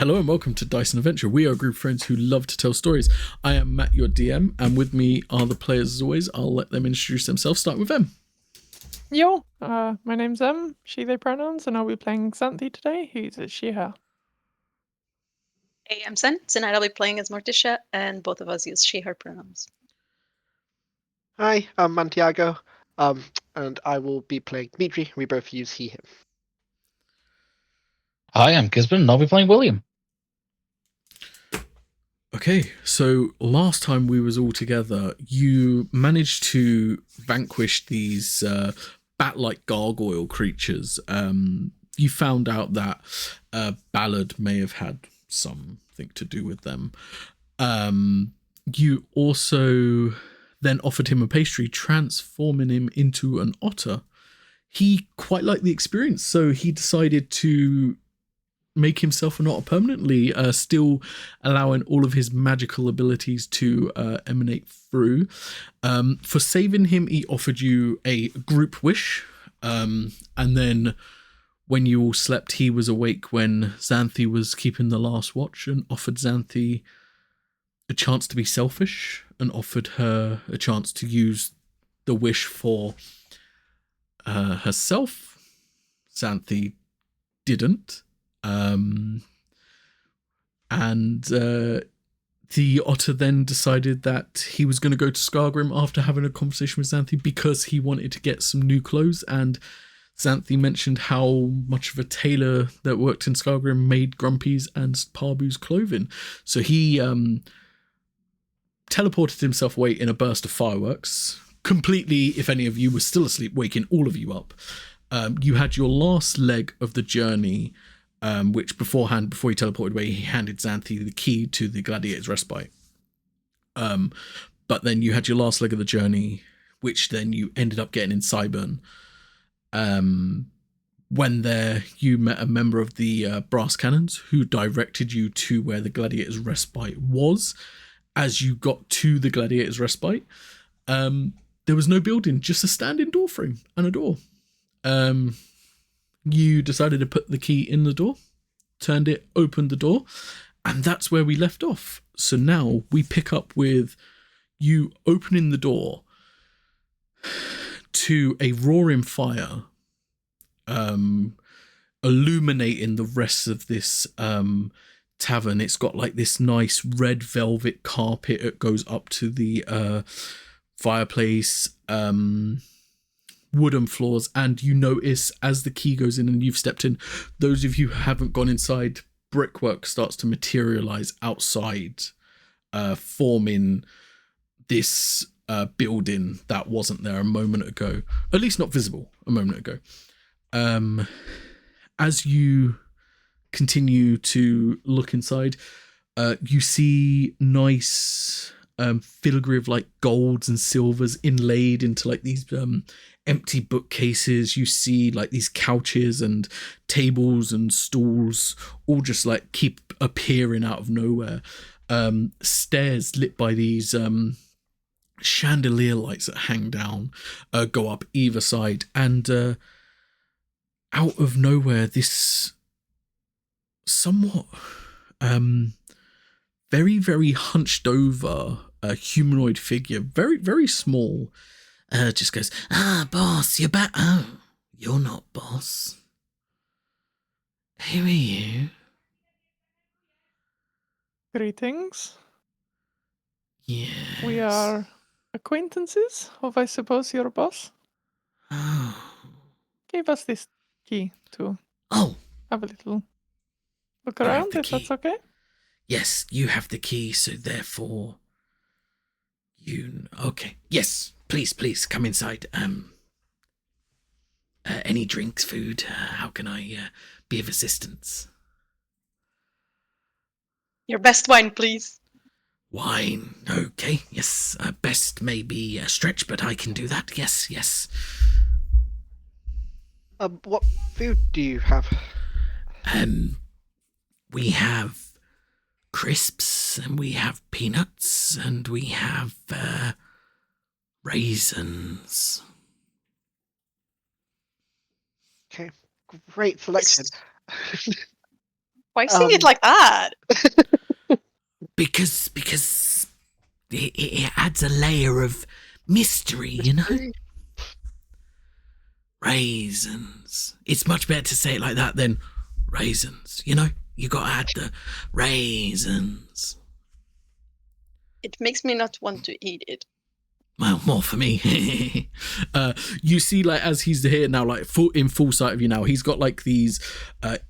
Hello and welcome to Dice and Adventure. We are a group of friends who love to tell stories. I am Matt, your DM, and with me are the players as always. I'll let them introduce themselves, starting with them. Yo, my name's she, they pronouns, and I'll be playing Xanthi today, who's a she, her. Hey, I'm Sen. Tonight I'll be playing as Morticia, and both of us use she, her pronouns. Hi, I'm Mantiago, and I will be playing Dmitri. We both use he, him. Hi, I'm Gisborne, and I'll be playing William. Okay, so last time we was all together, you managed to vanquish these bat-like gargoyle creatures. You found out that Ballard may have had something to do with them. You also then offered him a pastry, transforming him into an otter. He quite liked the experience, so he decided to make himself an otter permanently, still allowing all of his magical abilities to emanate through. For saving him, he offered you a group wish, and then when you all slept, he was awake when Xanthi was keeping the last watch and offered Xanthi a chance to be selfish and offered her a chance to use the wish for herself. Xanthi didn't. The otter then decided that he was going to go to Skargrim after having a conversation with Xanthi because he wanted to get some new clothes, and Xanthi mentioned how much of a tailor that worked in Skargrim made Grumpy's and Parbu's clothing. So he teleported himself away in a burst of fireworks, completely, if any of you were still asleep, waking all of you up. You had your last leg of the journey, which before he teleported away, he handed Xanthi the key to the Gladiators Respite. But then you had your last leg of the journey, which then you ended up getting in Cyburn. When there, you met a member of the Brass Cannons who directed you to where the Gladiators Respite was. As you got to the Gladiators Respite, there was no building, just a standing door frame and a door. You decided to put the key in the door, turned it, opened the door, and that's where we left off. So now we pick up with you opening the door to a roaring fire, illuminating the rest of this tavern. It's got like this nice red velvet carpet that goes up to the fireplace, wooden floors, and you notice as the key goes in and you've stepped in, those of you who haven't gone inside, brickwork starts to materialize outside, forming this building that wasn't there a moment ago, at least not visible a moment ago. As you continue to look inside, you see nice filigree of like golds and silvers inlaid into like these empty bookcases. You see like these couches and tables and stools all just like keep appearing out of nowhere. Stairs lit by these chandelier lights that hang down go up either side, and out of nowhere this somewhat very, very hunched over humanoid figure, very, very small, just goes, boss, you're back. Oh, you're not boss. Who are you? Greetings. Yes. We are acquaintances of, I suppose, your boss. Oh. Gave us this key to have a little look You have around, the if that's key. okay. Yes, you have the key, so therefore okay. Yes, please come inside. Any drinks, food? How can I be of assistance? Your best wine, please. Wine, okay, yes. Best may be a stretch, but I can do that. Yes. What food do you have? We have crisps, and we have peanuts, and we have raisins. Okay, great selection. Why sing it like that? Because it adds a layer of mystery, you know? Raisins. It's much better to say it like that than raisins, you know? You gotta add the raisins. It makes me not want to eat it. Well, more for me. You see, like, as he's here now, like, in full sight of you now, he's got, like, these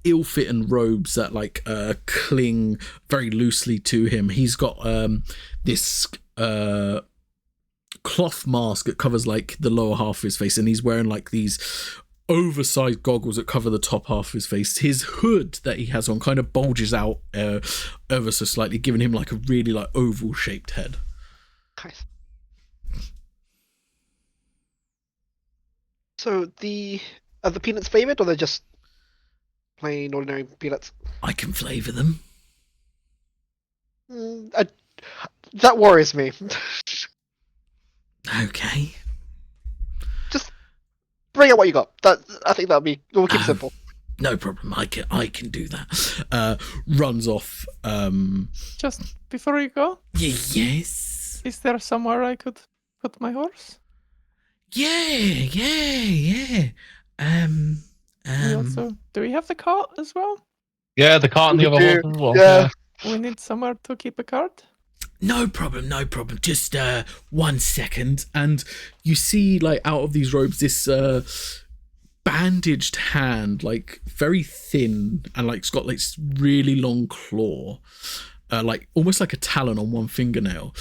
ill-fitting robes that, like, cling very loosely to him. He's got this cloth mask that covers, like, the lower half of his face, and he's wearing, like, these oversized goggles that cover the top half of his face. His hood that he has on kind of bulges out ever so slightly, giving him, like, a really, like, oval-shaped head. Nice. So are the peanuts flavored, or they're just plain ordinary peanuts? I can flavour them. That worries me. Okay. Just bring out what you got. I think we'll keep it simple. No problem. I can do that. Runs off. Just before you go, Yes. is there somewhere I could put my horse? Yeah. Do we have the cart as well? Yeah, the cart and the We other do, horse as well. yeah. We need somewhere to keep a cart. No problem. Just 1 second, and you see, like, out of these robes, this bandaged hand, like, very thin, and, like, it's got, like, this really long claw, like, almost like a talon on one fingernail,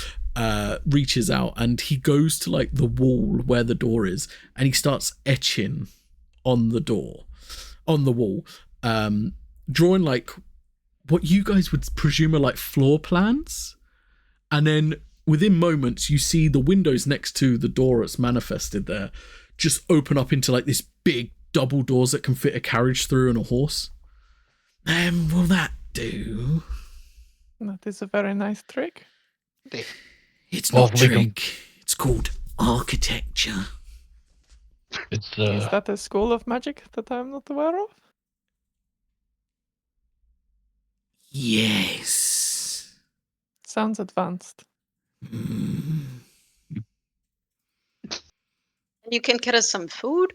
reaches out, and he goes to, like, the wall where the door is, and he starts etching on the wall, drawing, like, what you guys would presume are, like, floor plans. And then within moments, you see the windows next to the door that's manifested there just open up into, like, this big double doors that can fit a carriage through and a horse. Will that do? That is a very nice trick. It's Well, not we can- trick. It's called architecture. It's Is that a school of magic that I'm not aware of? Yes. Sounds advanced. Mm. You can get us some food?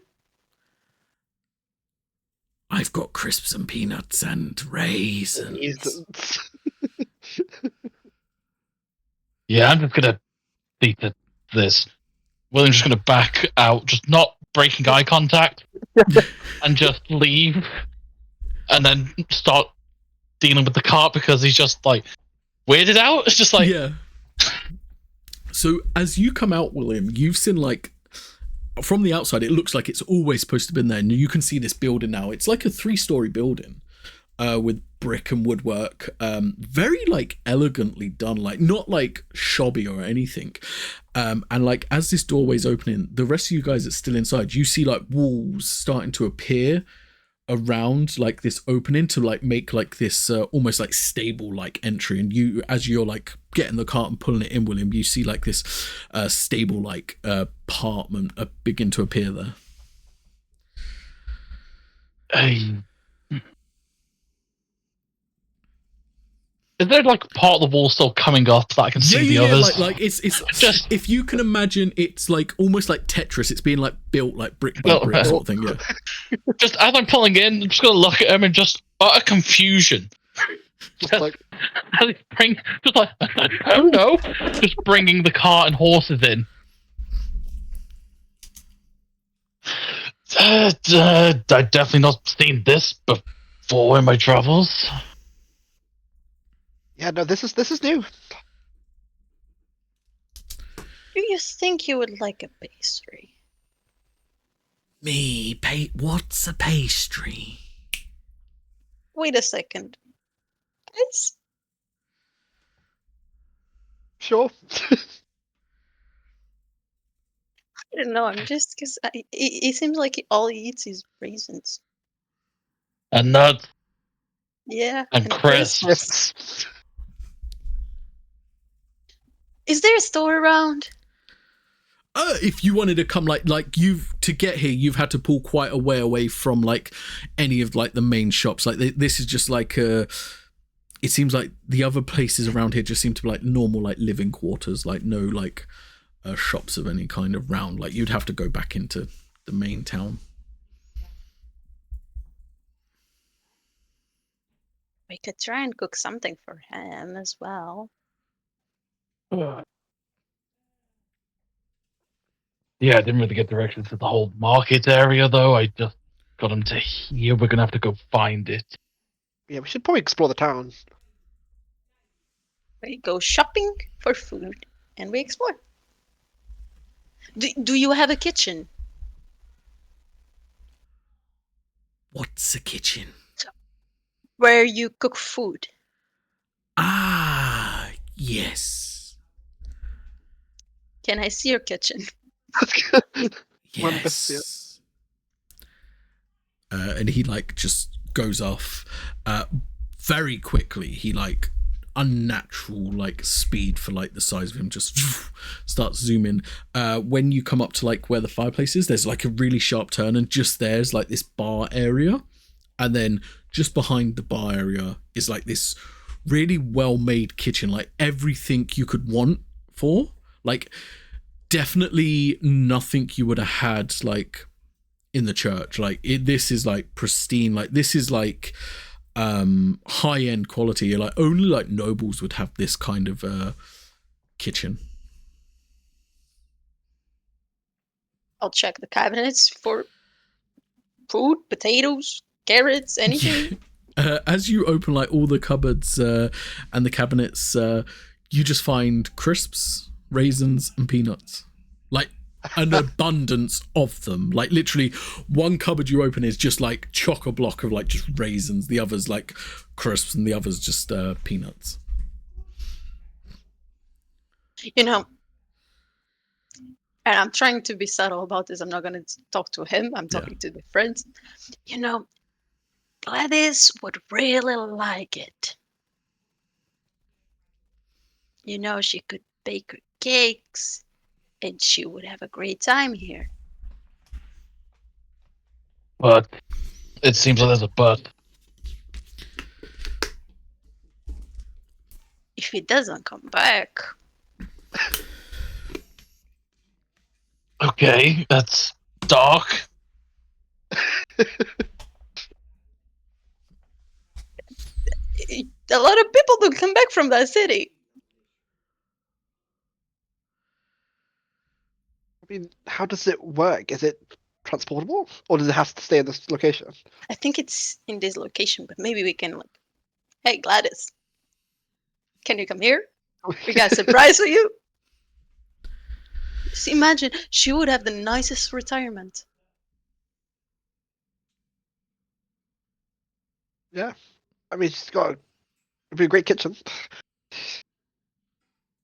I've got crisps and peanuts and raisins. Yeah, I'm just gonna see to this. William's just gonna back out, just not breaking eye contact, and just leave, and then start dealing with the cart because he's just like weirded out. It's just like, yeah. So as you come out, William, you've seen, like, from the outside, it looks like it's always supposed to have been there. And you can see this building now. It's like a 3-story building with brick and woodwork. Very, like, elegantly done, like, not, like, shabby or anything. And, like, as this doorway's opening, the rest of you guys that's still inside, you see, like, walls starting to appear around, like, this opening to, like, make, like, this almost, like, stable, like, entry. And you, as you're, like, getting the cart and pulling it in, William, you see, like, this stable, like, apartment begin to appear there. is there like part of the wall still coming up that I can see the others? Like it's Just- if you can imagine, it's like almost like Tetris. It's being, like, built like brick by Built, brick right. sort of thing. Yeah. Just as I'm pulling in, I'm just gonna look at him and just utter confusion. Just like, As he's just like, I don't know, just bringing the cart and horses in. I've definitely not seen this before in my travels. yeah, no, this is new. Do you think you would like a pastry? What's a pastry? Wait a second. Guys? Sure. I don't know, I'm just... because it seems like all he eats is raisins. And nuts Yeah. and crisps. Yes. Is there a store around? If you wanted to come like you've to get here, you've had to pull quite a way away from like any of like the main shops. Like this is just like it seems like the other places around here just seem to be like normal like living quarters, like no like shops of any kind around. Like you'd have to go back into the main town. We could try and cook something for him as well. Yeah, I didn't really get directions to the whole market area, though. I just got him to here. We're gonna have to go find it. Yeah, we should probably explore the town. We go shopping for food and we explore. Do you have a kitchen? What's a kitchen? Where you cook food? Ah, yes. Can I see your kitchen? Yes. And he like just goes off very quickly. He like unnatural like speed for like the size of him just starts zooming. When you come up to like where the fireplace is, there's like a really sharp turn, and just there's like this bar area, and then just behind the bar area is like this really well-made kitchen, like everything you could want for, like definitely nothing you would have had like in the church. Like this is like pristine, like this is like high-end quality. Like only like nobles would have this kind of kitchen. I'll check the cabinets for food, potatoes, carrots, anything. As you open like all the cupboards and the cabinets, you just find crisps, raisins, and peanuts. Like an abundance of them. Like literally one cupboard you open is just like chock-a-block of like just raisins, the others like crisps, and the others just peanuts. You know, and I'm trying to be subtle about this. I'm not going to talk to him. I'm talking to the friends. You know, Gladys would really like it. You know, she could bake her cakes, and she would have a great time here. But it seems like there's a but. If he doesn't come back, Okay, that's dark. a lot of people don't come back from that city. I mean, how does it work? Is it transportable, or does it have to stay in this location? I think it's in this location, but maybe we can like, hey Gladys, can you come here? We got a surprise for you. Just imagine, she would have the nicest retirement. Yeah, I mean, she's got it'd be a great kitchen.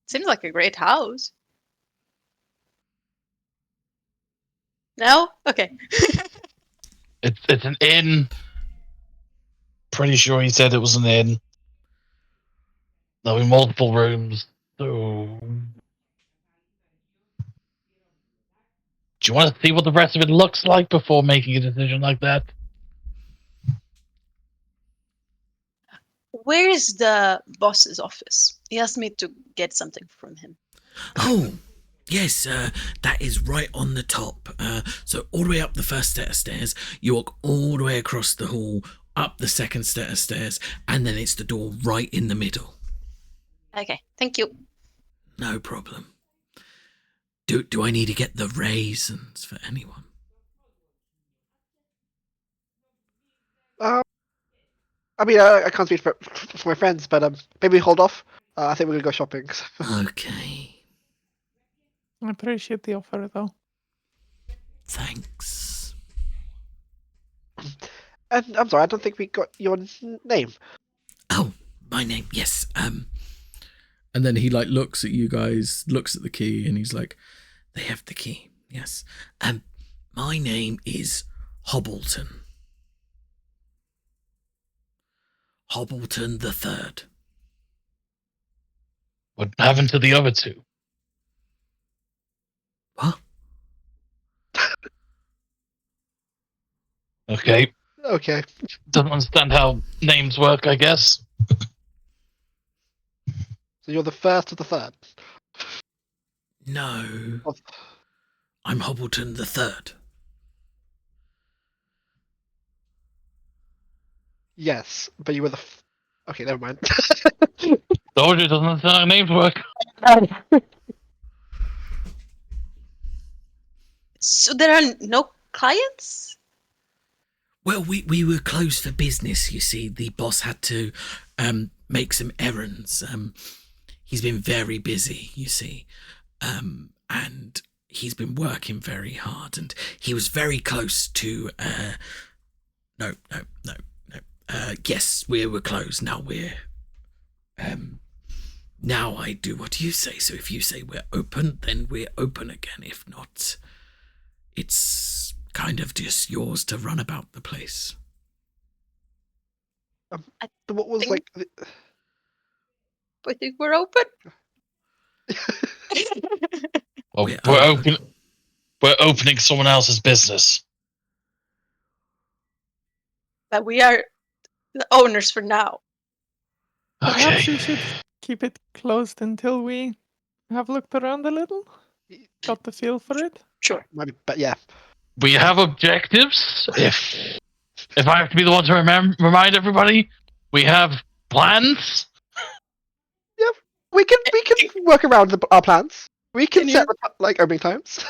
Seems like a great house. No? Okay. It's an inn. Pretty sure he said it was an inn. There'll be multiple rooms. So, do you want to see what the rest of it looks like before making a decision like that? Where is the boss's office? He asked me to get something from him. Oh, yes, that is right on the top. So all the way up the first set of stairs, you walk all the way across the hall, up the second set of stairs, and then it's the door right in the middle. Okay, thank you. No problem. Do I need to get the raisins for anyone? I mean, I can't speak for my friends, but maybe hold off. I think we're gonna go shopping. Okay, I appreciate the offer, though. thanks. And I'm sorry, I don't think we got your name. Oh, my name, yes, And then he like looks at you guys, looks at the key, and he's like, they have the key, yes. My name is Hobbleton. Hobbleton the Third. What happened to the other two? What? Okay. Okay. Doesn't understand how names work, I guess. So you're the first of the third. No. Of- I'm Hobbleton the Third. Yes, but you were the. Okay, never mind. Told you, doesn't understand how names work. So there are no clients? Well, we were closed for business, you see. The boss had to make some errands. He's been very busy, you see. And he's been working very hard, and he was very close to no. Yes, we were closed. Now we're now I do what you say. So if you say we're open, then we're open again. If not, it's kind of just yours to run about the place. What was think- like? I think we're open. Well, We're we're open. open. We're opening someone else's business. But we are the owners for now. Perhaps we Okay. should keep it closed until we have looked around a little, got the feel for it. Sure. Might be, but yeah, We have objectives. If I have to be the one to remind everybody, we have plans. we can work around our plans. We can Can set you- like opening times.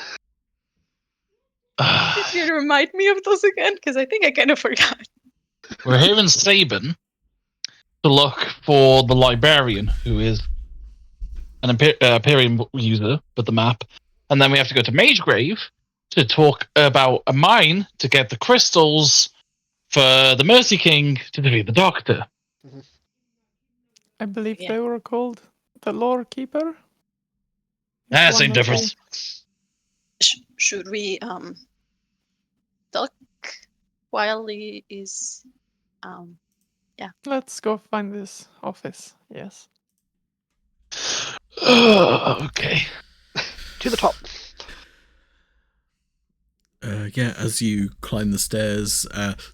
Could you remind me of those again? Because I think I kind of forgot. We're here in Sabin to look for the librarian, who is an Imperium user with the map, and then we have to go to Magegrave to talk about a mine to get the crystals for the Mercy King to defeat the Doctor. I believe Yeah. they were called the Lore Keeper. Ah, It's same one that difference. Should we duck while he is Let's go find this office. Yes. Okay. To the top. Yeah, as you climb the stairs,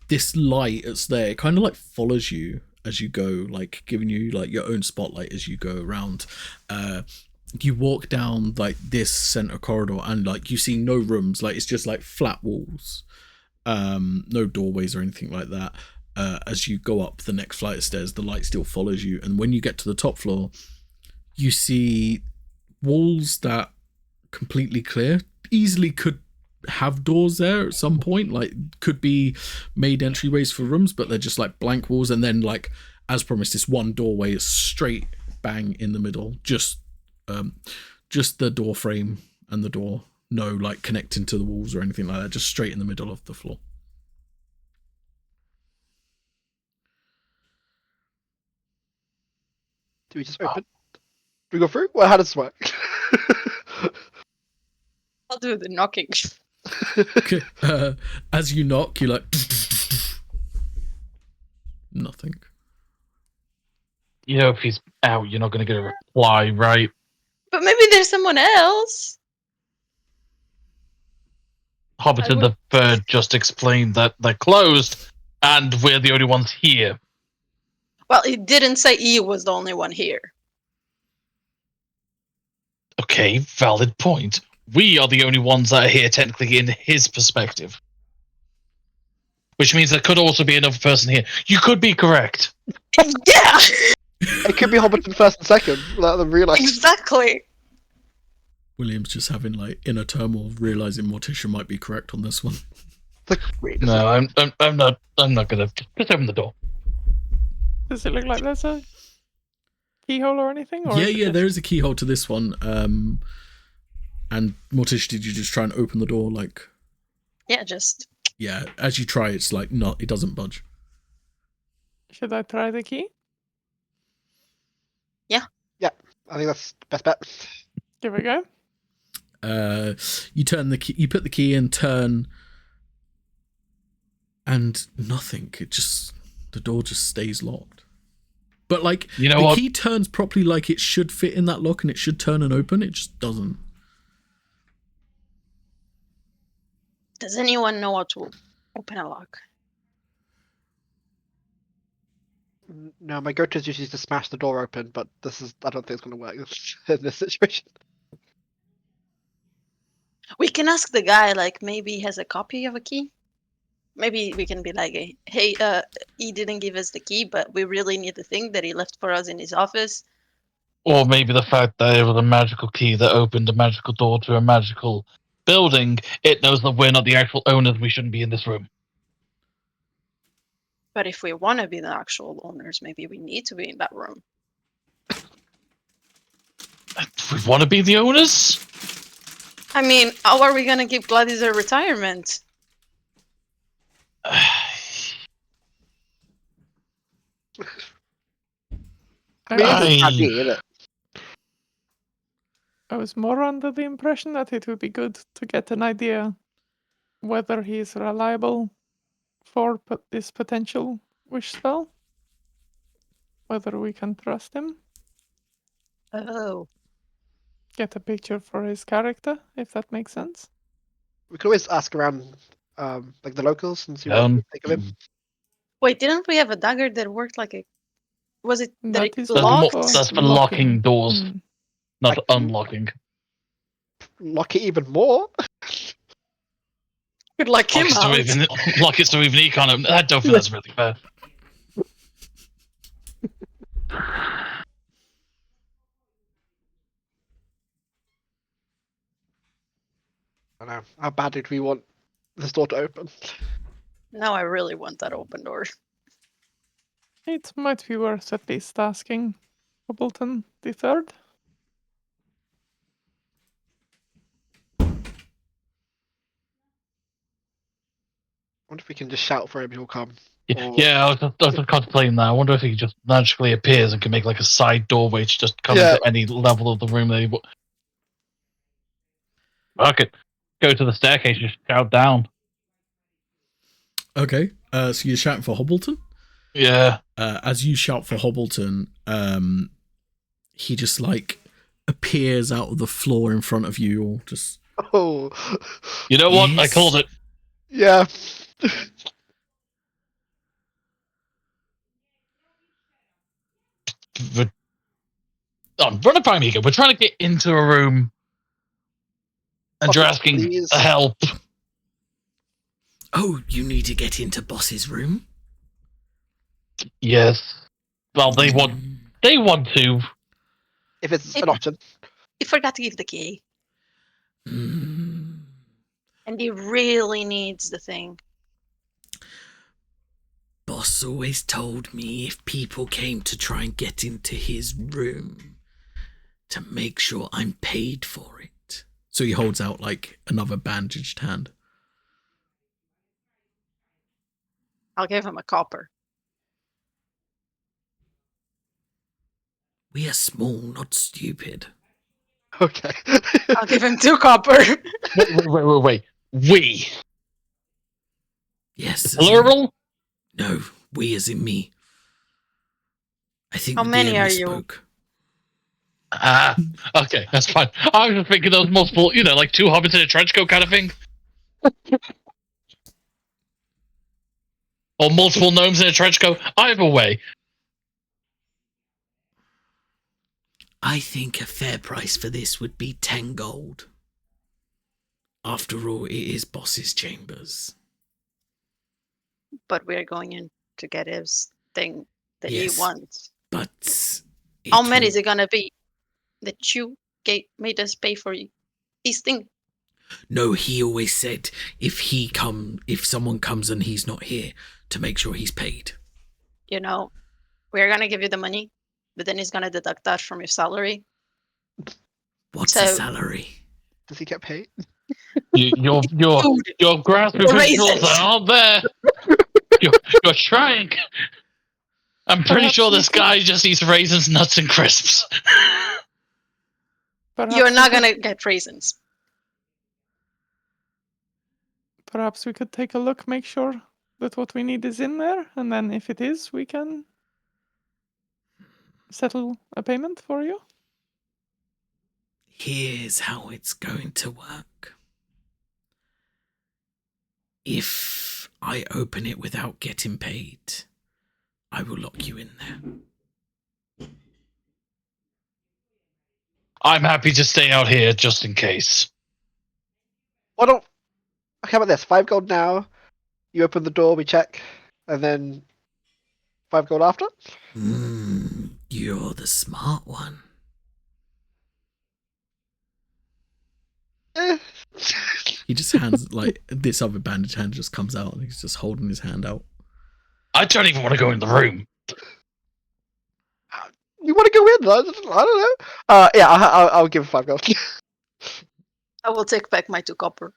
this light that's there, it kind of like follows you as you go, like giving you like your own spotlight as you go around. You walk down like this center corridor, and like you see no rooms, like it's just like flat walls, no doorways or anything like that. As you go up the next flight of stairs, the light still follows you, and when you get to the top floor, you see walls that completely clear, easily could have doors there at some point, like could be made entryways for rooms, but they're just like blank walls. And then, like as promised, this one doorway is straight bang in the middle, just the door frame and the door, no like connecting to the walls or anything like that, just straight in the middle of the floor. Do we just open? Do we go through? Well, how does this work? I'll do the knocking. Okay. As you knock, you're like nothing. You know, if he's out, you're not going to get a reply, right? But maybe there's someone else. Hobbiton the Third just explained that they're closed, and we're the only ones here. Well, he didn't say he was the only one here. Okay, valid point. We are the only ones that are here technically in his perspective. Which means there could also be another person here. You could be correct. Yeah, It could be Hobbiton first and second without them realizing. exactly. William's just having like inner turmoil, realizing Morticia might be correct on this one. Like, wait a No, second. I'm not gonna just open the door. Does it look like there's a keyhole or anything? Or is it Yeah, just- there is a keyhole to this one. And Morticia, did you just try and open the door? Like, Yeah, just yeah, as you try, it's like not, it doesn't budge. Should I try the key? I think that's the best bet. Give it a go. You turn the key, you put the key in, turn, and nothing. It just, the door just stays locked. But like, You know the what? key turns properly, like it should fit in that lock, and it should turn and open. It just doesn't. Does anyone know how to open a lock? No, my go-to is usually to smash the door open, but I don't think it's going to work in this situation. We can ask the guy, like, maybe he has a copy of a key. Maybe we can be like, hey, he didn't give us the key, but we really need the thing that he left for us in his office. Or maybe the fact that it was a magical key that opened a magical door to a magical building. It knows that we're not the actual owners. We shouldn't be in this room. But if we want to be the actual owners, maybe we need to be in that room. We want to be the owners? I mean, how are we going to give Gladys a retirement? I mean, it's I- a idea, isn't it? I was more under the impression that it would be good to get an idea whether he is reliable for this potential wish spell. Whether we can trust him. Oh. Get a picture for his character, if that makes sense. We could always ask around, like the locals and see what they think of him. Wait, didn't we have a dagger that worked like a... Was it that That it is locked? for That's for locking doors, not Like- unlocking. Lock it even more. Could lock him out. Lock it so even he can't. I don't think that's really fair. I don't know. How bad did we want this door to open? Now I really want that open door. It might be worth at least asking Hobbleton the Third. I wonder if we can just shout for him, he'll come. Yeah, I was just contemplating that. I wonder if he just magically appears and can make like a side doorway to just come Yeah. into any level of the room that he. Fuck it. Go to the staircase, just shout down. Okay, so you're shouting for Hobbleton? Yeah. As you shout for Hobbleton, he just like appears out of the floor in front of you, or just... Oh. You know what? I Yes. called it. Yeah. Run it by me again. We're trying to get into a room, and you're Office, asking please. for help. Oh, you need to get into Boss's room? Yes. Well, they want to. If it's an option. He forgot to give the key. Mm. And he really needs the thing. Boss always told me if people came to try and get into his room, to make sure I'm paid for it. So he holds out like another bandaged hand. I'll give him a copper. We are small, not stupid. Okay. I'll give him 2 copper. Wait. We. Yes. as in- Plural? No, we as in me. I think How the many DM are you? misspoke. Okay, that's fine. I was just thinking those multiple, like 2 hobbits in a trench coat kind of thing. Or multiple gnomes in a trench coat. Either way. I think a fair price for this would be 10 gold. After all, it is Boss's chambers. But we're going in to get his thing that Yes. he wants. But How many is it gonna be that you made us pay for his thing? No, he always said if someone comes and he's not here, to make sure he's paid. We're gonna give you the money, but then he's gonna deduct that from your salary. What's So- the salary? Does he get paid? Your Food. grasping for Raisins. straws aren't there. You're trying. I'm pretty Perhaps sure we this could- guy just eats raisins, nuts, and crisps. Perhaps You're we not could- gonna get raisins. Perhaps we could take a look, make sure that what we need is in there, and then if it is, we can settle a payment for you. Here's how it's going to work. If I open it without getting paid, I will lock you in there. I'm happy to stay out here just in case. Why don't... How about this? 5 gold now. You open the door, we check, and then 5 gold after. You're the smart one. He just hands, like, this other bandaged hand just comes out and he's just holding his hand out. I don't even want to go in the room. You want to go in? I don't know. Yeah, I'll give 5 gold. I will take back my 2 copper.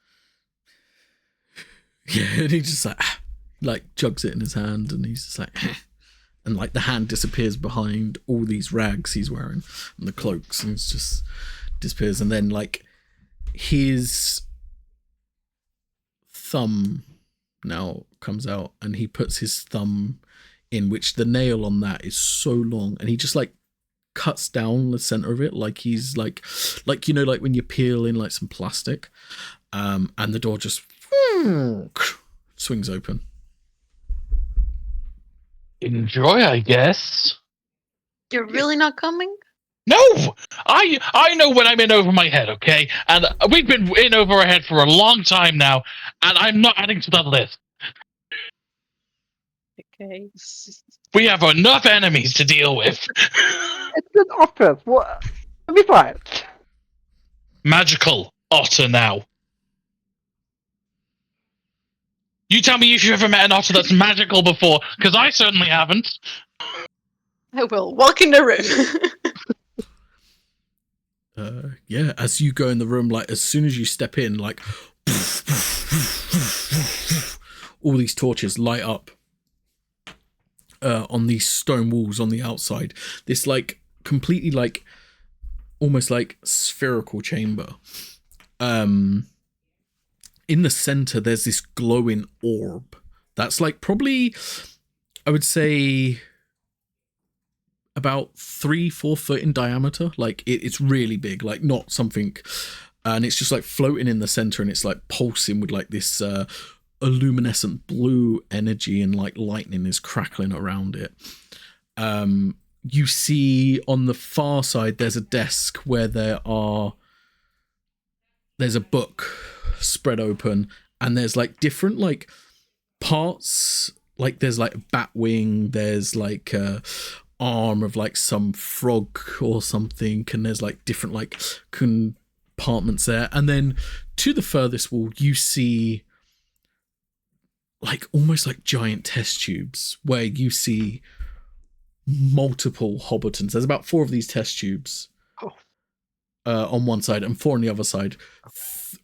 Yeah, and he just like chugs it in his hand, and he's just like, and like the hand disappears behind all these rags he's wearing and the cloaks, and it's just disappears, and then like his thumb now comes out, and he puts his thumb in, which the nail on that is so long, and he just like cuts down the center of it, like he's like you know, like when you peel in like some plastic, and the door just swings open. Enjoy, I guess. You're really not coming? No! I know when I'm in over my head, okay? And we've been in over our head for a long time now, and I'm not adding to that list. Okay. We have enough enemies to deal with. It's an office. What? It'll be fine. Magical otter now. You tell me if you've ever met an otter that's magical before, because I certainly haven't. I will walk in the room. Yeah, as you go in the room, like as soon as you step in, like all these torches light up on these stone walls on the outside. This like completely like almost like spherical chamber. In the center, there's this glowing orb that's like probably, I would say, about 3-4 foot in diameter. Like it's really big, like not something, and it's just like floating in the center, and it's like pulsing with like this luminescent blue energy, and like lightning is crackling around it. You see on the far side there's a desk where there's a book spread open, and there's like different like parts, like there's like a bat wing, there's like a arm of like some frog or something, and there's like different like compartments there. And then to the furthest wall you see like almost like giant test tubes where you see multiple Hobbiton's. There's about 4 of these test tubes on one side and 4 on the other side.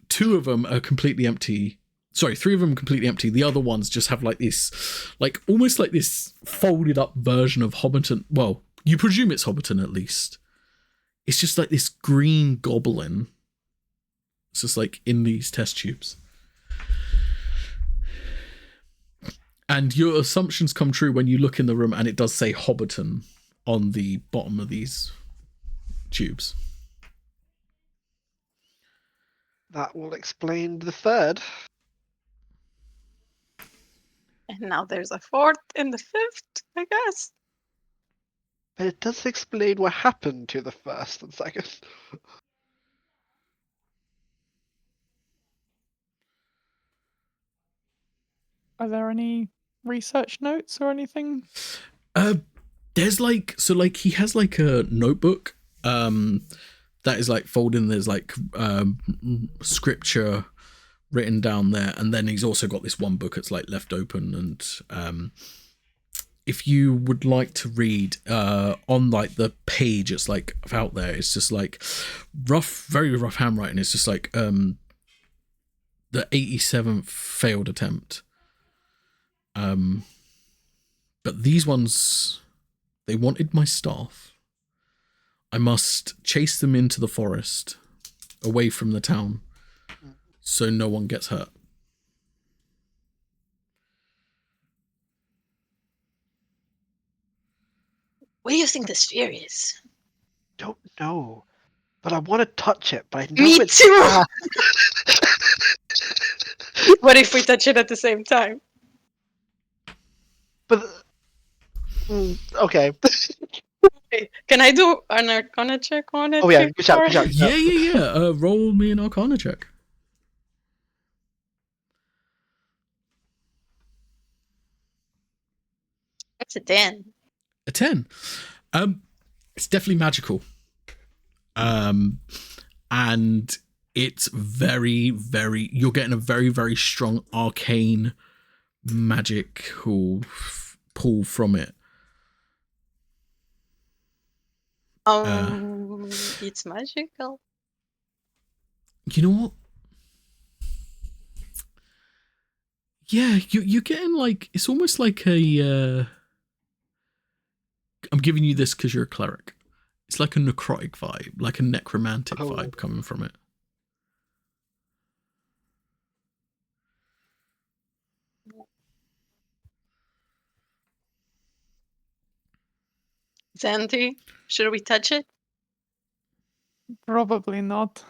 2 of them are completely empty. Sorry, 3 of them are completely empty. The other ones just have like this, like almost like this folded up version of Hobbiton. Well, you presume it's Hobbiton at least. It's just like this green goblin. It's just like in these test tubes. And your assumptions come true when you look in the room and it does say Hobbiton on the bottom of these tubes. That will explain the 3rd. And now there's a 4th and the 5th, I guess. But it does explain what happened to the 1st and 2nd. Are there any research notes or anything? There's like, so like he has like a notebook that is like folded, and there's like scripture written down there, and then he's also got this one book that's like left open. And if you would like to read on like the page, it's like out there, it's just like rough, very rough handwriting. It's just like the 87th failed attempt. But these ones, they wanted my staff. I must chase them into the forest, away from the town, so no one gets hurt. What do you think the sphere is? Don't know. But I want to touch it, but I know Me it's too! bad. What if we touch it at the same time? But okay. Wait, can I do an Arcana check on it? Oh yeah, good shout, good shout. Yeah. Roll me an Arcana check. That's a 10. A 10. It's definitely magical. And it's very, very. You're getting a very, very strong arcane magical pull from it. It's magical. You know what? Yeah, you're getting like it's almost like a. I'm giving you this because you're a cleric. It's like a necrotic vibe, like a necromantic vibe coming from it. Zanti, should we touch it? Probably not.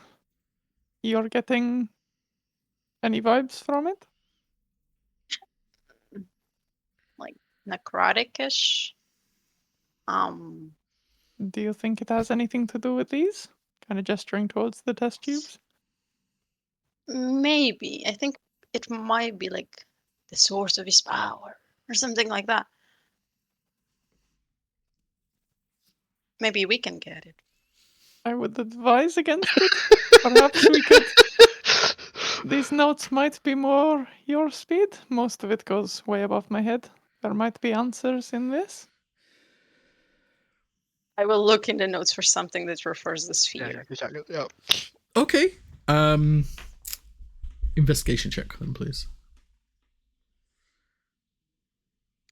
You're getting any vibes from it? Like necrotic-ish? Do you think it has anything to do with these? Kind of gesturing towards the test tubes. Maybe. I think it might be like the source of his power or something like that. Maybe we can get it. I would advise against it. Perhaps we could. These notes might be more your speed. Most of it goes way above my head. There might be answers in this. I will look in the notes for something that refers the sphere. Good shout, yeah. Okay. Investigation check then, please.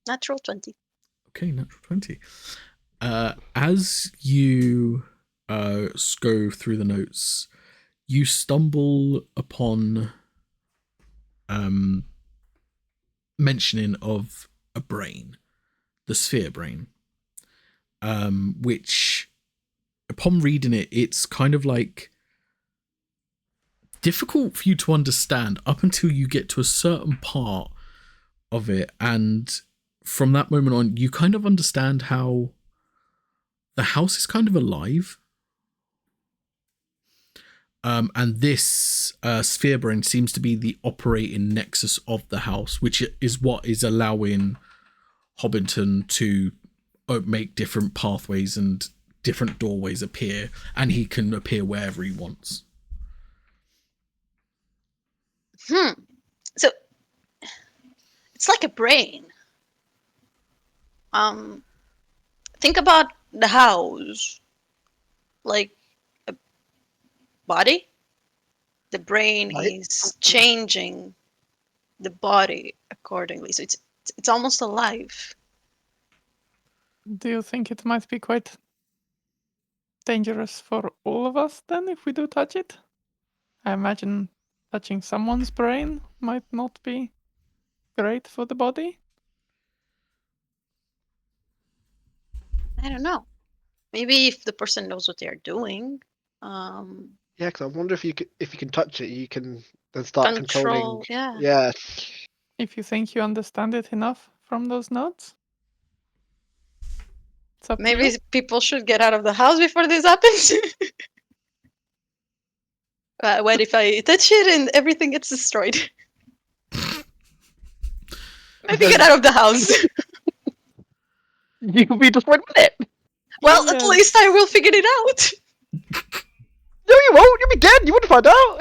Natural 20. Okay, natural 20. As you go through the notes, you stumble upon mentioning of a brain, the sphere brain, which upon reading it, it's kind of like difficult for you to understand up until you get to a certain part of it, and from that moment on, you kind of understand how the house is kind of alive. And this sphere brain seems to be the operating nexus of the house, which is what is allowing Hobbiton to make different pathways and different doorways appear, and he can appear wherever he wants. So it's like a brain. Think about the house like a body. The brain is changing the body accordingly. So it's almost alive. Do you think it might be quite dangerous for all of us then if we do touch it? I imagine touching someone's brain might not be great for the body. I don't know. Maybe if the person knows what they're doing. Yeah, because I wonder if you can touch it, you can then start controlling. Yeah. Yeah. If you think you understand it enough from those notes. It's up to Maybe you. people should get out of the house before this happens. What if I touch it and everything gets destroyed? Maybe get out of the house. You could be destroyed with it. Well, Yeah. at least I will figure it out. No, you won't. You'll be dead. You wouldn't find out.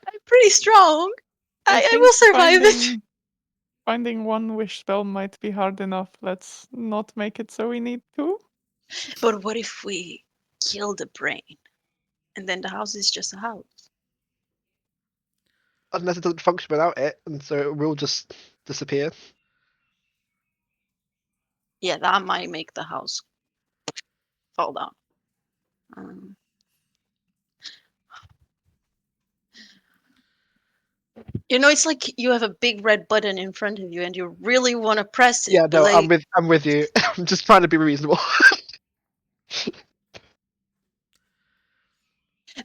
I'm pretty strong. I think will survive it. Finding one wish spell might be hard enough. Let's not make it so we need two. But what if we kill the brain? And then the house is just a house. Unless it doesn't function without it, and so it will just disappear. Yeah, that might make the house fall down. You know, it's like you have a big red button in front of you and you really want to press it. Yeah, but no, like, I'm with you. I'm just trying to be reasonable.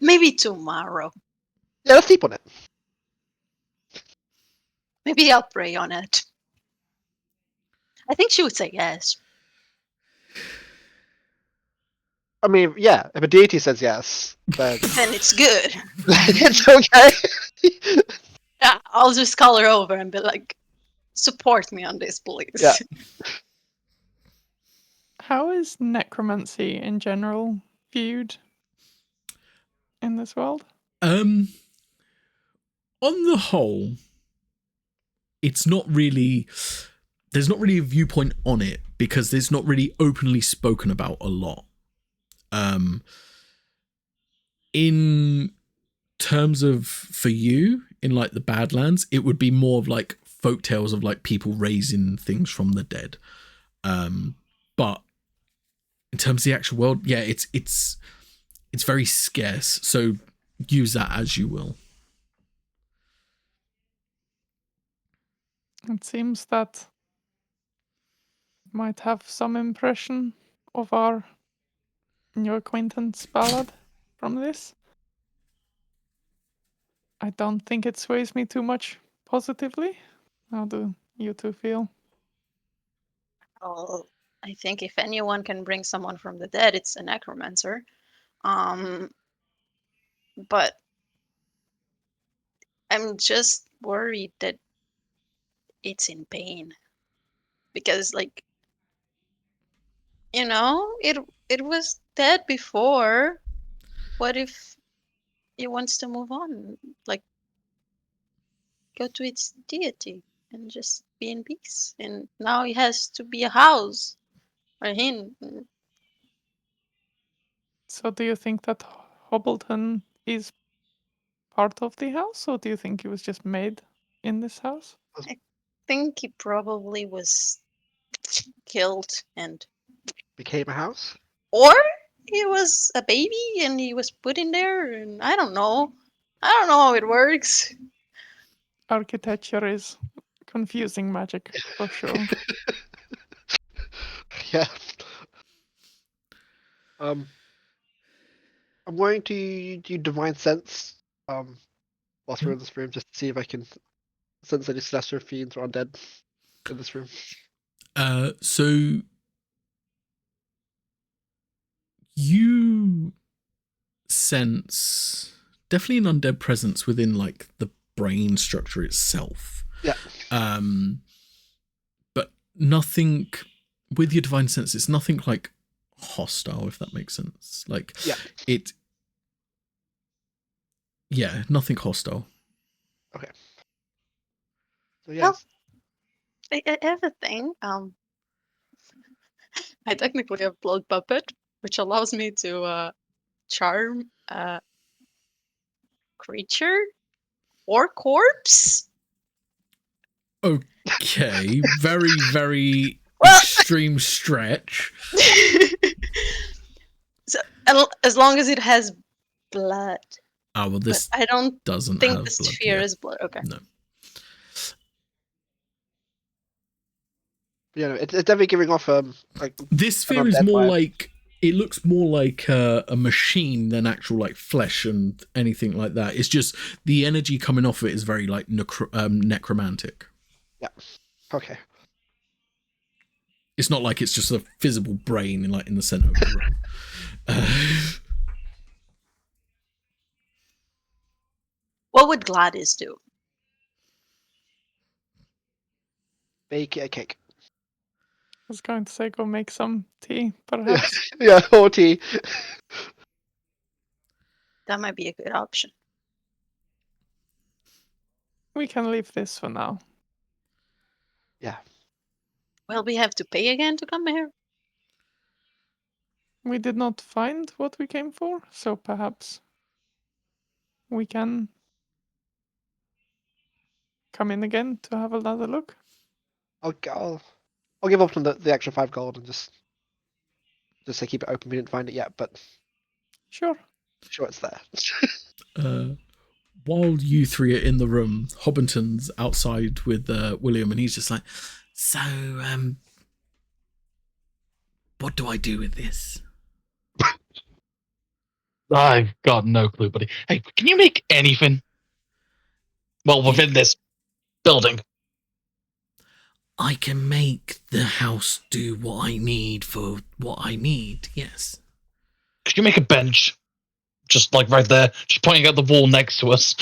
maybe tomorrow. Yeah, let's sleep on it. Maybe I'll pray on it. I think she would say yes. I mean, yeah, if a deity says yes, then Then it's good. it's okay. Yeah, I'll just call her over and be like, support me on this, please. Yeah. How is necromancy in general viewed in this world? On the whole, it's not really. There's not really a viewpoint on it because it's not really openly spoken about a lot. In terms of for you in like the Badlands, it would be more of like folk tales of like people raising things from the dead. But in terms of the actual world, yeah, it's very scarce. So use that as you will. It seems that might have some impression of our new acquaintance ballad from this. I don't think it sways me too much positively. How do you two feel? Oh, I think if anyone can bring someone from the dead, it's a necromancer. But I'm just worried that it's in pain. Because like it was dead before. What if it wants to move on? Like go to its deity and just be in peace. And now it has to be a house or him. So do you think that Hobbleton is part of the house, or do you think he was just made in this house? I think he probably was killed and Became a house. or he was a baby and he was put in there and I don't know. I don't know how it works. Architecture is confusing magic for sure. Yeah. I'm going to do divine sense. Whilst we're in this room, just to see if I can sense any celestial fiends or undead in this room. So you sense definitely an undead presence within like the brain structure itself. Yeah. But nothing with your divine sense. It's nothing like hostile, if that makes sense. Like Yeah. Yeah, nothing hostile. Okay. So yeah. Well, I have a thing. I technically have blood puppet, which allows me to charm a creature or corpse. Okay, very, very Well- extreme stretch. So as long as it has blood. Oh well, this But I don't doesn't think have the blood. sphere Yeah. is blood. Okay. No. Yeah, no, it's definitely giving off like This sphere an is undead more vibe. like it looks more like a machine than actual like flesh and anything like that. It's just the energy coming off it is very like necromantic. Okay. It's not like it's just a visible brain in like in the center of the room. What would Gladys do? Bake a cake. I was going to say go make some tea, perhaps. Yeah, or tea. That might be a good option. We can leave this for now. Well, we have to pay again to come here. We did not find what we came for, so perhaps we can come in again to have another look. I'll give up on the extra 5 gold and just say keep it open. We didn't find it yet, but Sure. sure it's there. While you three are in the room, Hobbiton's outside with William, and he's just like, So, what do I do with this? I've got no clue, buddy. Hey, can you make anything? Well, within this building. I can make the house do what I need for what I need, yes. Could you make a bench? Just like right there, just pointing at the wall next to us.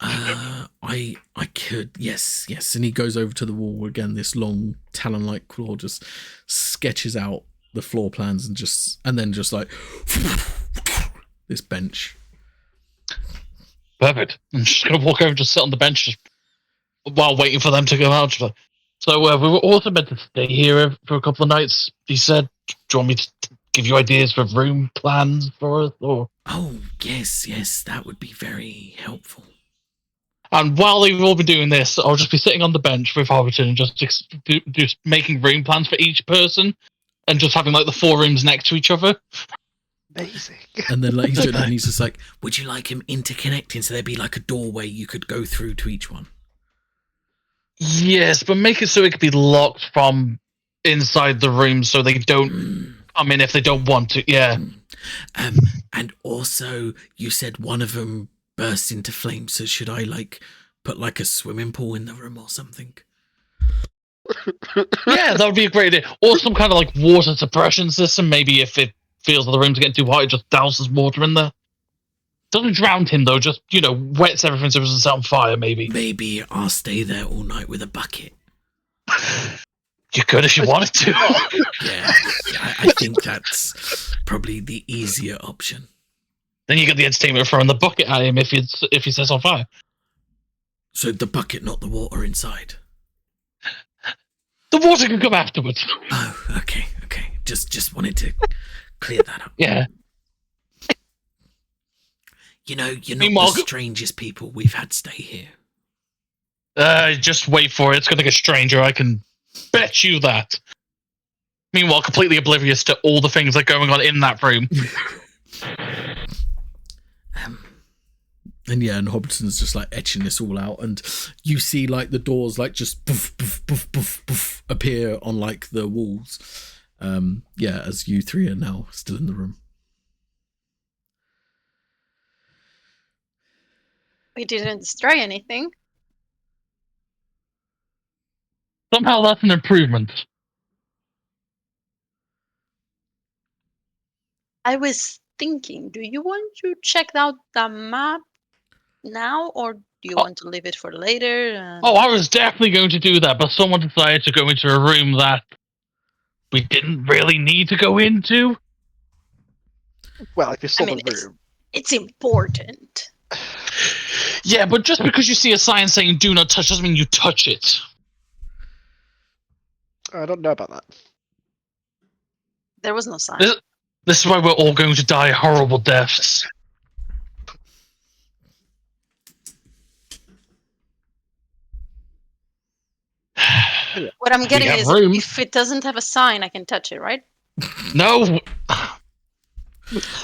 I could, yes. And he goes over to the wall again, this long talon-like claw just sketches out the floor plans and then just like this bench. Perfect. I'm just gonna walk over and just sit on the bench just while waiting for them to go out. So we were also meant to stay here for a couple of nights. He said, "Do you want me to give you ideas for room plans for us?" Or Oh, yes, that would be very helpful. and while they've all been doing this, I'll just be sitting on the bench with Hobbiton and just making room plans for each person, and just having like the 4 rooms next to each other. Amazing. And then like he's doing that, and he's just like, Would you like him interconnecting so there'd be like a doorway you could go through to each one? Yes, but make it so it could be locked from inside the room, so they don't come in if they don't want to. Yeah. And also, you said one of them burst into flames, so should I like put like a swimming pool in the room or something? Yeah, that would be a great idea. Or some kind of like water suppression system. Maybe if it feels that the room's getting too hot, it just douses water in there. Doesn't drown him though, just, wets everything so it doesn't set on fire, maybe. Maybe I'll stay there all night with a bucket. You could if you wanted to. Yeah, I think that's probably the easier option. Then you get the entertainment throwing the bucket at him if he sets on fire. So the bucket, not the water inside. The water can come afterwards. Oh, okay. Just wanted to clear that up. Yeah. You're not Meanwhile, the strangest people we've had stay here. Just wait for it. It's going to get stranger. I can bet you that. Meanwhile, completely oblivious to all the things that are going on in that room. and Hobbiton's just like etching this all out, and you see like the doors like just poof, poof, poof, poof, poof, appear on like the walls. As you 3 are now still in the room. We didn't destroy anything. Somehow that's an improvement. I was thinking, do you want to check out the map now, or do you want to leave it for later? Oh, I was definitely going to do that, but someone decided to go into a room that we didn't really need to go into. Well, if you saw the room. It's important. Yeah, but just because you see a sign saying "do not touch" doesn't mean you touch it. I don't know about that. There was no sign. This is why we're all going to die horrible deaths. What I'm getting is, room. if it doesn't have a sign, I can touch it, right? No.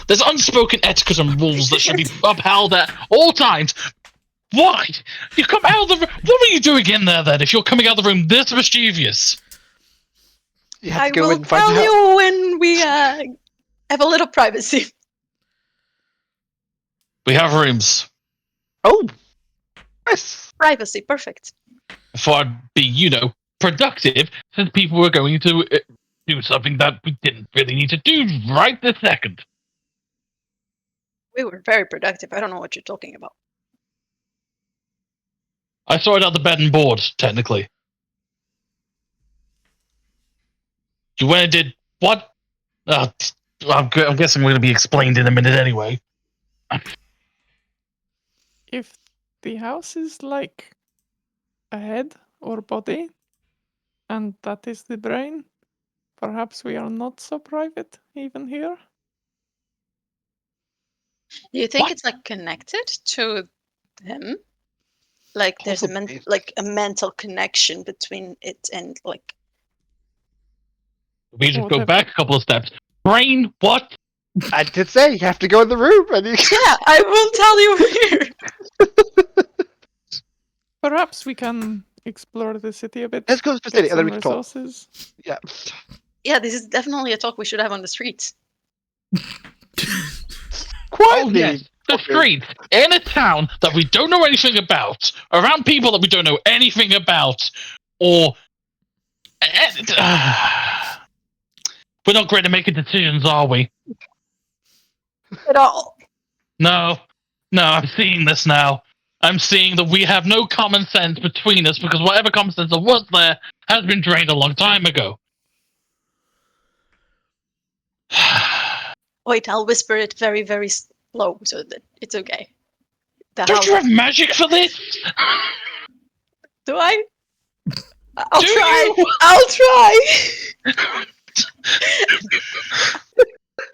There's unspoken etiquette and rules that should be upheld at all times. Why? You come out of the room. What were you doing in there then if you're coming out of the room this mischievous? You have I to go will and find tell out. you when we have a little privacy. We have rooms. Oh, nice. Privacy, perfect. Before I'd be, productive, since people were going to do something that we didn't really need to do right this second. We were very productive. I don't know what you're talking about. I sorted out the bed and board, technically. You went and did what? I'm guessing we're going to be explained in a minute anyway. If the house is like a head or body, and that is the brain, perhaps we are not so private even here. Do you think What? it's like connected to him? Like there's Possibly. a mental connection between it and like. We just go Whatever. back a couple of steps. Brain, what? I did say you have to go in the room, and you. Yeah, I will tell you here. Perhaps we can explore the city a bit. Let's go to the get city, and then some we can talk. resources. Yeah. Yeah, this is definitely a talk we should have on the streets. Quietly. Yes. The streets in a town that we don't know anything about, around people that we don't know anything about, or We're not great at making decisions, are we? At all. No, I'm seeing this now. I'm seeing that we have no common sense between us because whatever common sense there was there has been drained a long time ago. Wait, I'll whisper it very, very slow so that it's okay. Don't you have magic for this? Do I? I'll Do try. you? I'll try.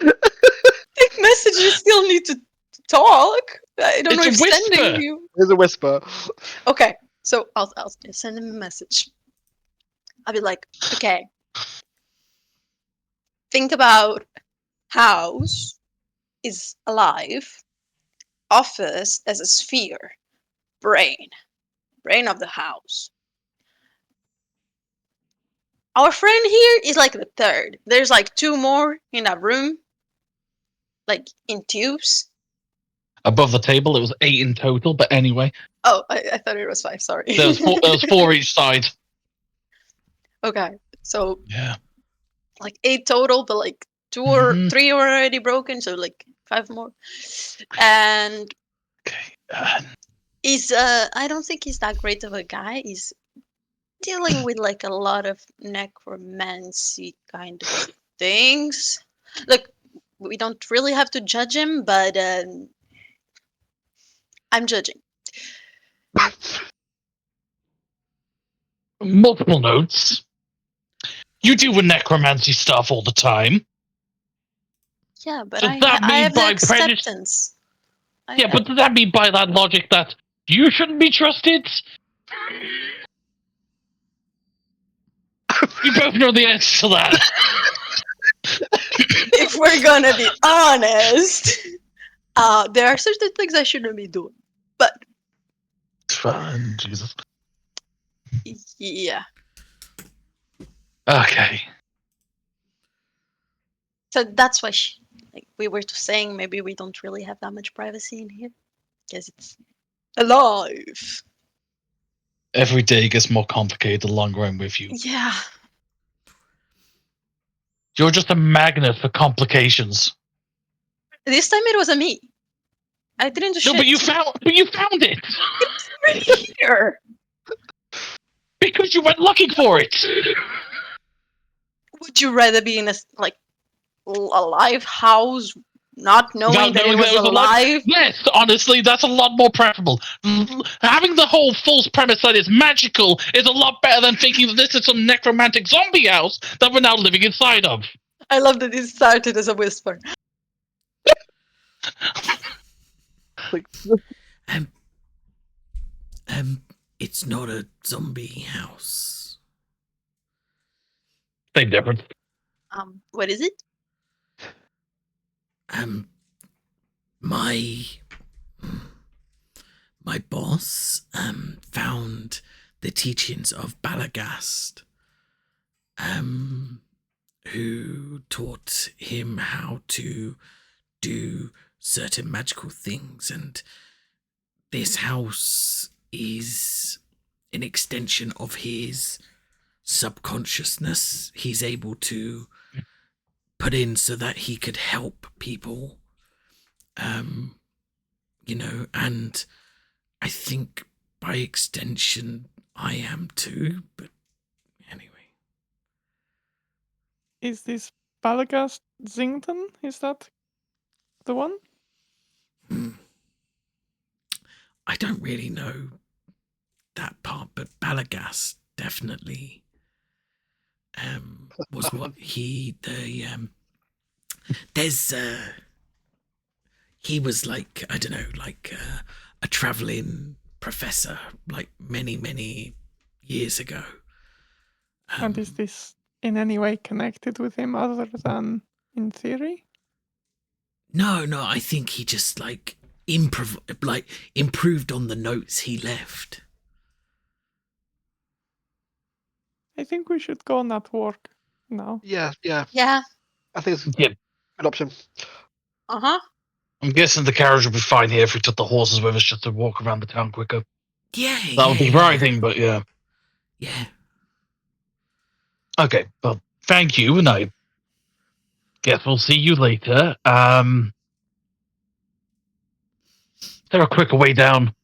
Like messages still need to talk. I don't know if It's a whisper. sending you. There's a whisper. Okay, so I'll send him a message. I'll be like, okay. Think about house is alive, office as a sphere, brain of the house. Our friend here is like the third. There's like 2 more in that room, like in tubes. Above the table, it was 8 in total, but anyway. Oh, I thought it was 5, sorry. There was 4 each side. Okay, so Yeah. like 8 total, but like 2 or 3 were already broken, so like 5 more. And Okay. he's I don't think he's that great of a guy. He's dealing with like a lot of necromancy kind of things. Look, we don't really have to judge him, but I'm judging. Multiple notes. You deal with necromancy stuff all the time. Yeah, but Does I that mean have the by prejudice- acceptance. Yeah, but does that mean by that logic that you shouldn't be trusted? You both know the answer to that. If we're gonna be honest, there are certain things I shouldn't be doing. But Jesus. yeah. Okay. So that's why like we were saying maybe we don't really have that much privacy in here. Because it's alive. Every day gets more complicated the longer I'm with you. Yeah. You're just a magnet for complications. This time it wasn't me. I didn't do shit. No, but you found it. It's right here. Because you went looking for it. Would you rather be in a like a live house, not knowing that it was alive? Yes, honestly, that's a lot more preferable. Having the whole false premise that it's magical is a lot better than thinking that this is some necromantic zombie house that we're now living inside of. I love that it started as a whisper. Like, It's not a zombie house. Same difference. What is it? My boss found the teachings of Daggaxarth, who taught him how to do certain magical things, and this house is an extension of his subconsciousness. He's able to put in so that he could help people, and I think by extension I am too, but anyway. Is this Balagast Zington? Is that the one? I don't really know that part, but Balagast definitely was what he was like, I don't know, like a traveling professor like many years ago. And is this in any way connected with him other than in theory? No, I think he just like improved on the notes he left. I think we should go on that walk now. yeah. Yeah. I think it's a Yeah. good option. Uh-huh. I'm guessing the carriage would be fine here if we took the horses with us just to walk around the town quicker. Yeah, That would be right thing, but yeah. Yeah. Okay, well, thank you, and I guess we'll see you later. Is there a quicker way down?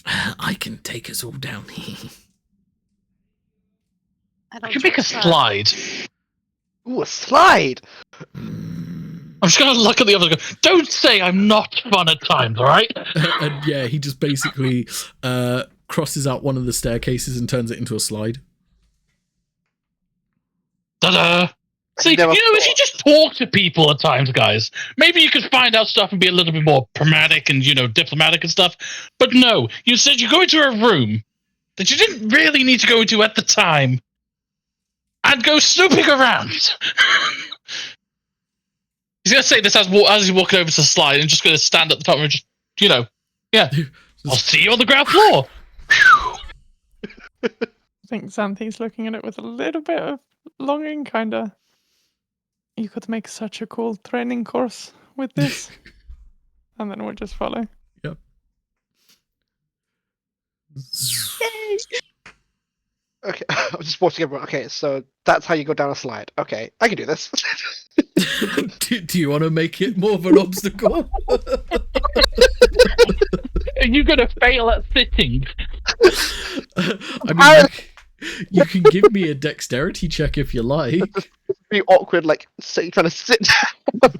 I can take us all down here. I I don't should make a trust that. slide. Ooh, a slide! Mm. I'm just gonna look at the other guy. Don't say I'm not fun at times, alright? And yeah, he just basically crosses out one of the staircases and turns it into a slide. Ta-da! See, never if you just talk to people at times, guys, maybe you could find out stuff and be a little bit more pragmatic and, diplomatic and stuff. But no, you said you go into a room that you didn't really need to go into at the time and go snooping around. He's going to say this as he's walking over to the slide and just going to stand at the top and just, yeah, I'll see you on the ground floor. I think Xanthi's looking at it with a little bit of longing, kind of. You could make such a cool training course with this. And then we'll just follow. Yep. Okay, I'm just watching everyone. Okay, so that's how you go down a slide. Okay, I can do this. do you want to make it more of an obstacle? Are you going to fail at sitting? I mean, you can give me a dexterity check if you like. Be awkward, like trying to sit down.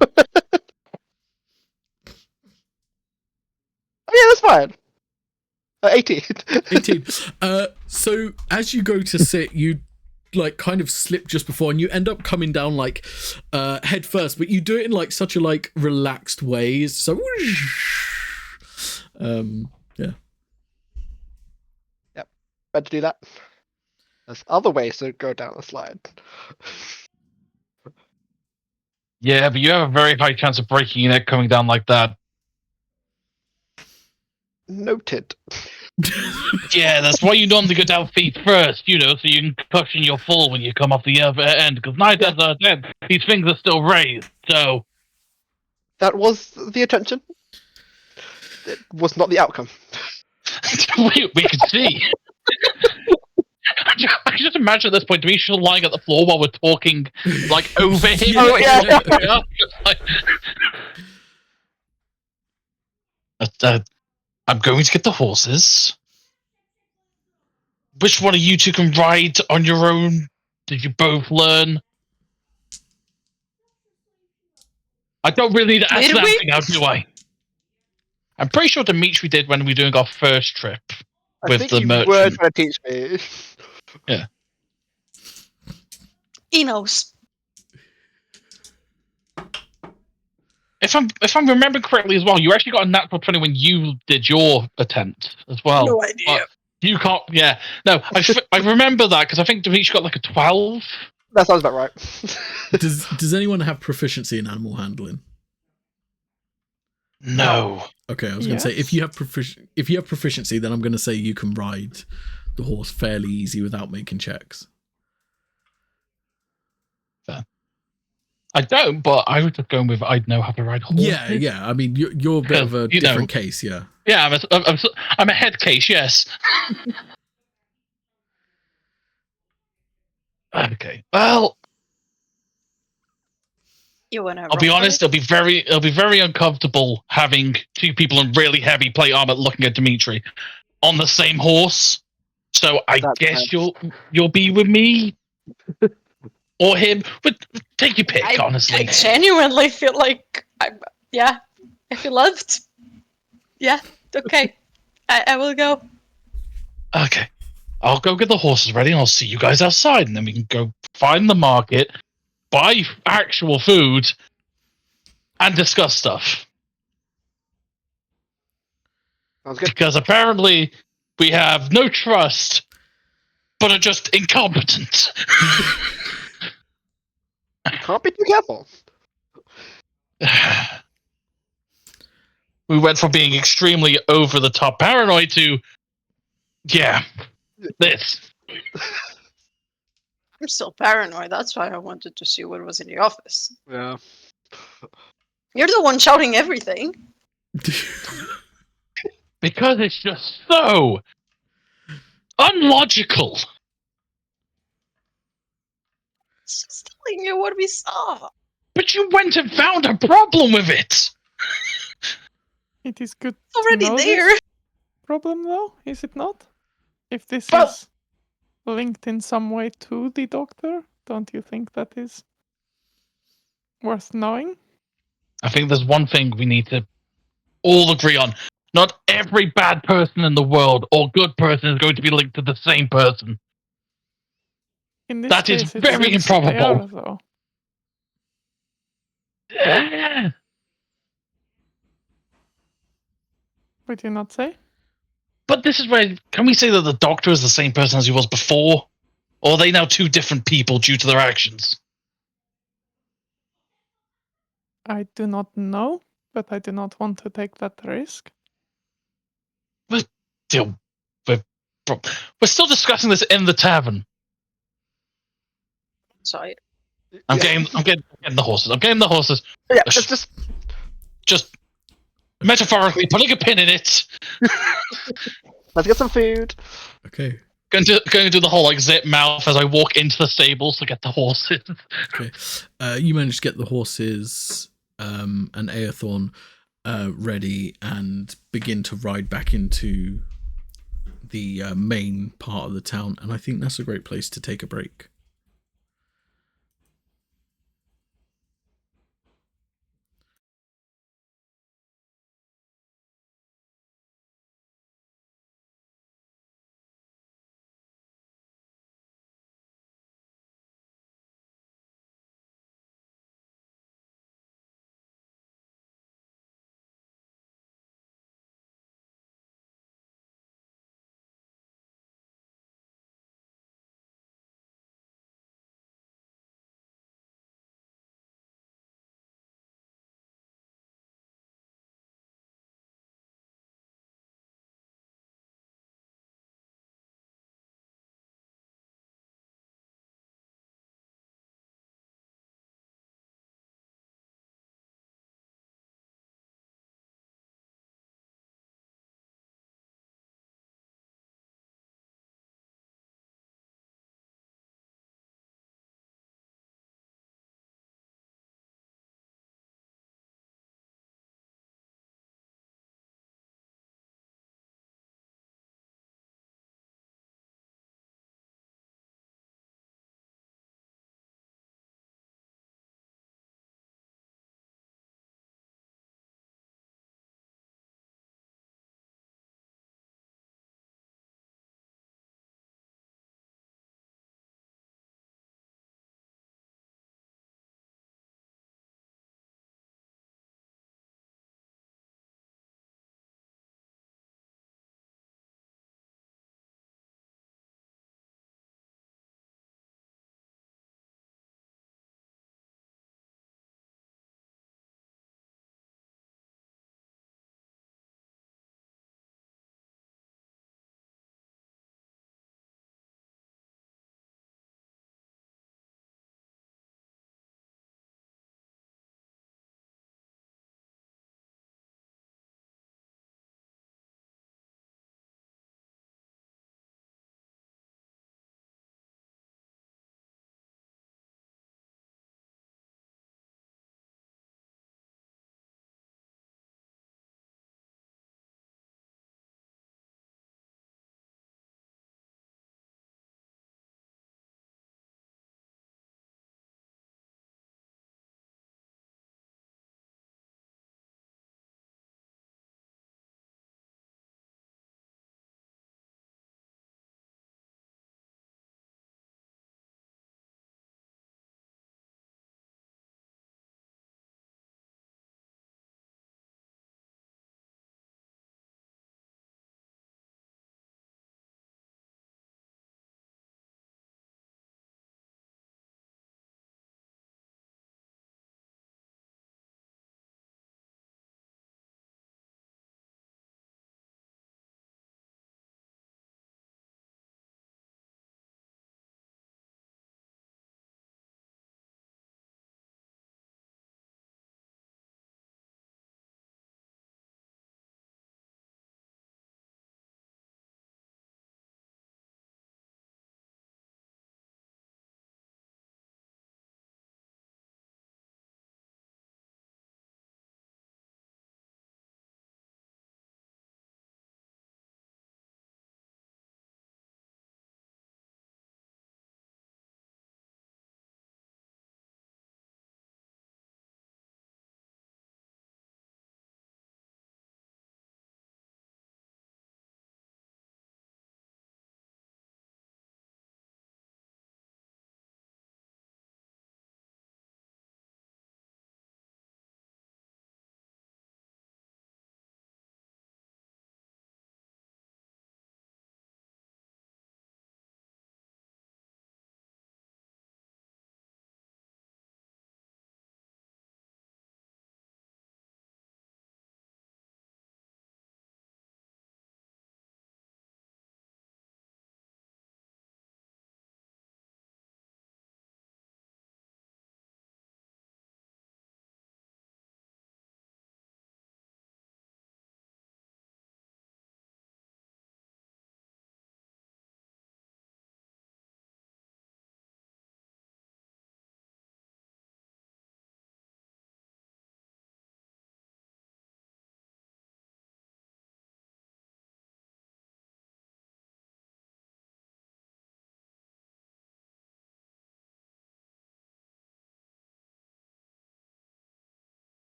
Oh, yeah, that's fine. 18. 18. So as you go to sit, you like kind of slip just before, and you end up coming down like head first, but you do it in like such a like relaxed way. So yeah. Yep, better do that. There's other ways to go down the slide. Yeah, but you have a very high chance of breaking your neck coming down like that. Noted. Yeah, that's why you normally go down feet first, so you can cushion your fall when you come off the other end, because 9 times out of 10, these things are still raised, so... That was the intention. It was not the outcome. we can see. I just imagine at this point Demetrius lying at the floor while we're talking, like, over him. Oh, yeah. I'm going to get the horses. Which one of you two can ride on your own? Did you both learn? I don't really need to ask Did that we? thing now, do I? I'm pretty sure Dimitri did when we were doing our first trip I with think the you were merchant. trying to teach me. Yeah. He knows. If I'm remembering correctly as well, you actually got a natural 20 when you did your attempt as well. No idea. But you can't. Yeah. No, I remember that because I think Dimitri got like a 12. That sounds about right. Does anyone have proficiency in animal handling? No. Okay, I was going to say if you have proficiency, then I'm going to say you can ride the horse fairly easy without making checks. Fair. I don't, but I was just going with I'd know how to ride horses. Yeah. I mean, you're a bit of a different case, yeah. Yeah, I'm a head case, yes. Okay. Well, You wanna I'll be roll honest. it? It'll be very uncomfortable having two people in really heavy plate armor looking at Dimitri on the same horse. So I That's guess fair. you'll be with me or him. But take your pick, honestly. I genuinely feel like I feel loved. Yeah, okay. I will go. Okay. I'll go get the horses ready and I'll see you guys outside, and then we can go find the market, buy actual food, and discuss stuff. Sounds good. Because apparently we have no trust, but are just incompetent. Can't be too careful. We went from being extremely over the top paranoid to, this. I'm still paranoid. That's why I wanted to see what was in the office. Yeah. You're the one shouting everything. Because it's just so unlogical. telling you what we saw. But you went and found a problem with it. It is good It's already to know there. this problem, though, is it not? If this Well- is linked in some way to the doctor, don't you think that is worth knowing? I think there's one thing we need to all agree on. Not every bad person in the world or good person is going to be linked to the same person. In this That is case, it very seems they improbable. are, though. Would you not say? But this is where, can we say that the doctor is the same person as he was before? Or are they now two different people due to their actions? I do not know, but I do not want to take that risk. Still, we're still discussing this in the tavern. Sorry. I'm Yeah. getting the horses. I'm getting the horses. Yeah, Sh- just metaphorically putting a pin in it. let's get some food. Okay. Going to do the whole like zip mouth as I walk into the stables to get the horses. Okay. You managed to get the horses and Aethorn ready and begin to ride back into the main part of the town. And I think that's a great place to take a break.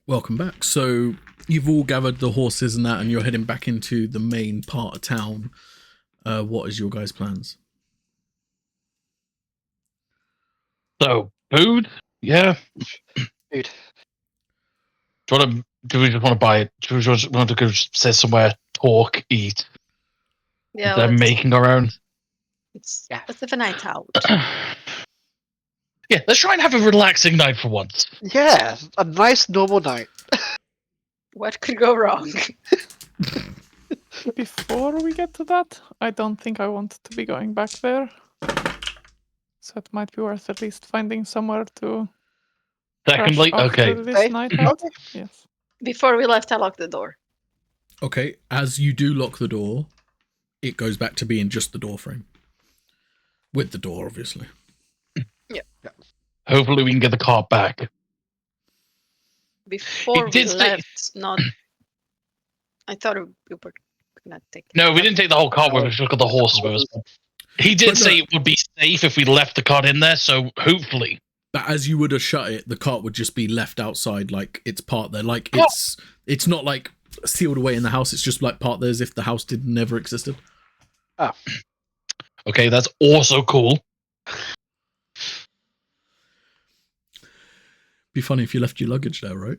Welcome back. So you've all gathered the horses and that, and you're heading back into the main part of town. What is your guys' plans? So, food? Yeah. Dude. Do we just want to buy it? Do we just want to go sit somewhere, talk, eat? Yeah, Instead of making our own? let's Yeah. have a night out. Yeah, let's try and have a relaxing night for once. Yeah, a nice normal night. What could go wrong? Before we get to that, I don't think I want to be going back there. So it might be worth at least finding somewhere to Secondly, crash okay. after this night out. Yes. Before we left, I locked the door. Okay, as you do lock the door, it goes back to being just the door frame. With the door, obviously. Hopefully we can get the car back. Before It we did say- left, not. I thought we were gonna take. No, we didn't take the whole car with us, just got the horses with us. He did But say no- it would be safe if we left the cart in there, so hopefully. But as you would have shut it, the cart would just be left outside, like it's part there. Like Oh. it's not like sealed away in the house. It's just like part there as if the house did never existed. Okay, that's also cool. Be funny if you left your luggage there, right?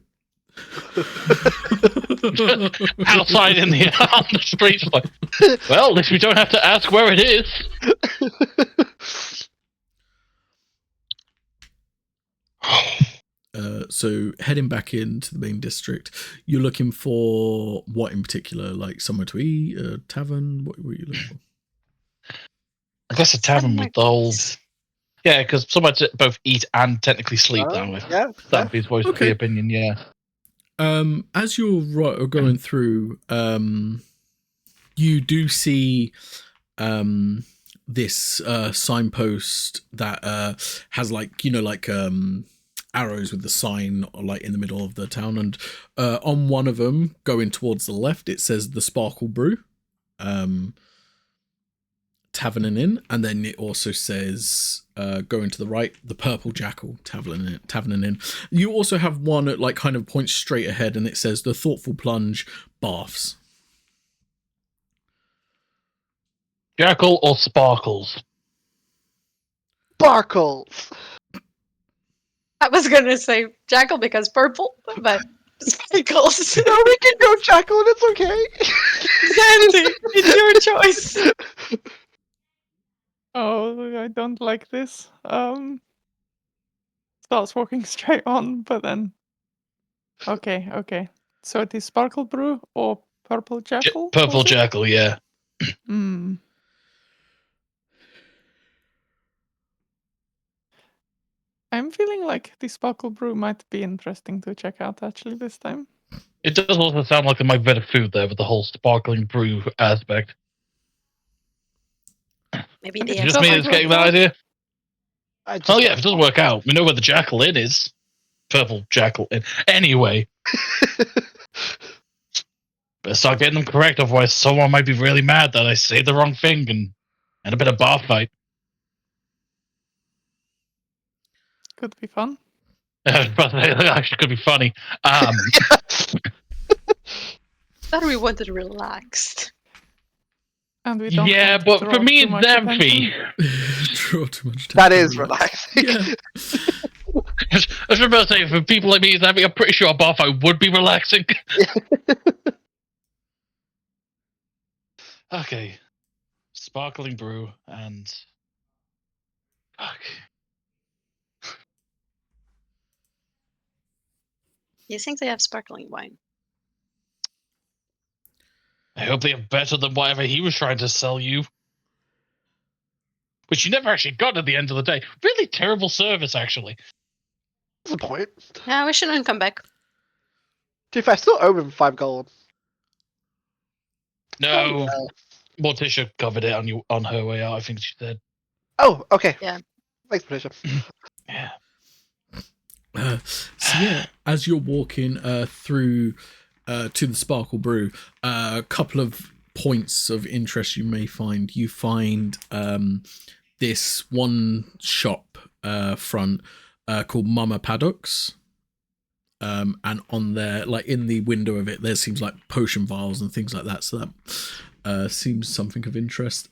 Outside in the on the streets, like, well, at least we don't have to ask where it is. So heading back into the main district, you're looking for what in particular? Like somewhere to eat, a tavern? What were you looking for? I guess a tavern with the whole. Yeah, because somewhere to both eat and technically sleep Oh, that way. yeah. That'd be his voice of Okay. the opinion, yeah. As you're going through, you do see this signpost that has like arrows with the sign like in the middle of the town, and on one of them going towards the left it says the Sparkle Brew Tavern and Inn, and then it also says going to the right, the Purple Jackal Tavern and Inn. You also have one that like kind of points straight ahead, and it says the Thoughtful Plunge Baths. Jackal or Sparkles? Sparkles. I was gonna say jackal because purple, but sparkles. No, we can go Jackal and it's okay. Sandy, it's your choice. Oh, I don't like this. Starts walking straight on, but then. Okay. So it is Sparkle Brew or Purple Jackal? Purple was it? Jackal, yeah. Hmm. I'm feeling like the Sparkle Brew might be interesting to check out actually this time. It does also sound like there might be better food there with the whole sparkling brew aspect. Maybe Is they Is have it just me that's getting that idea? Oh yeah, if it doesn't work out, we know where the Jackal Inn is. Purple Jackal Inn. Anyway. Better start getting them correct, otherwise someone might be really mad that I say the wrong thing and a bit of bar fight. Could be fun. Actually could be funny. thought we wanted relaxed. And we don't Yeah, want to but draw for me too it's much Zemphy. attention. Draw too much That attention. is relaxing. Yeah. I was about to say, for people like me, I'm pretty sure a bar fight would be relaxing. Okay. Sparkling brew and... Fuck. You think they have sparkling wine? I hope they have better than whatever he was trying to sell you. Which you never actually got at the end of the day. Really terrible service, actually. What's the point? Yeah, we shouldn't come back. To be fair, I still owe him 5 gold. No. Morticia covered it on her way out, I think she said. Oh, okay. Yeah. Thanks, Patricia. Yeah. So yeah, as you're walking through to the Sparkle Brew, a couple of points of interest you may find. You find this one shop front called Mama Paddocks. And on there, like in the window of it, there seems like potion vials and things like that. So that seems something of interest.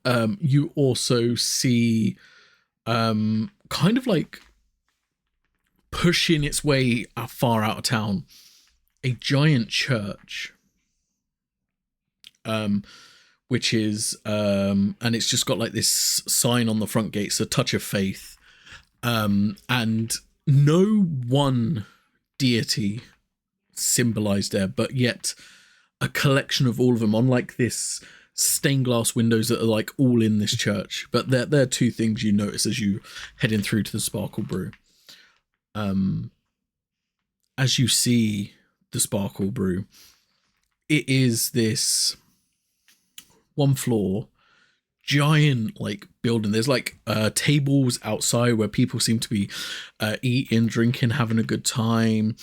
You also see kind of like pushing its way far out of town, a giant church. Which is and it's just got like this sign on the front gate, it's a touch of faith. And no one deity symbolized there, but yet a collection of all of them on like this stained glass windows that are like all in this church. But there are two things you notice as you heading through to the Sparkle Brew. As you see the Sparkle Brew, it is this one floor giant like building. There's like tables outside where people seem to be eating, drinking, having a good time.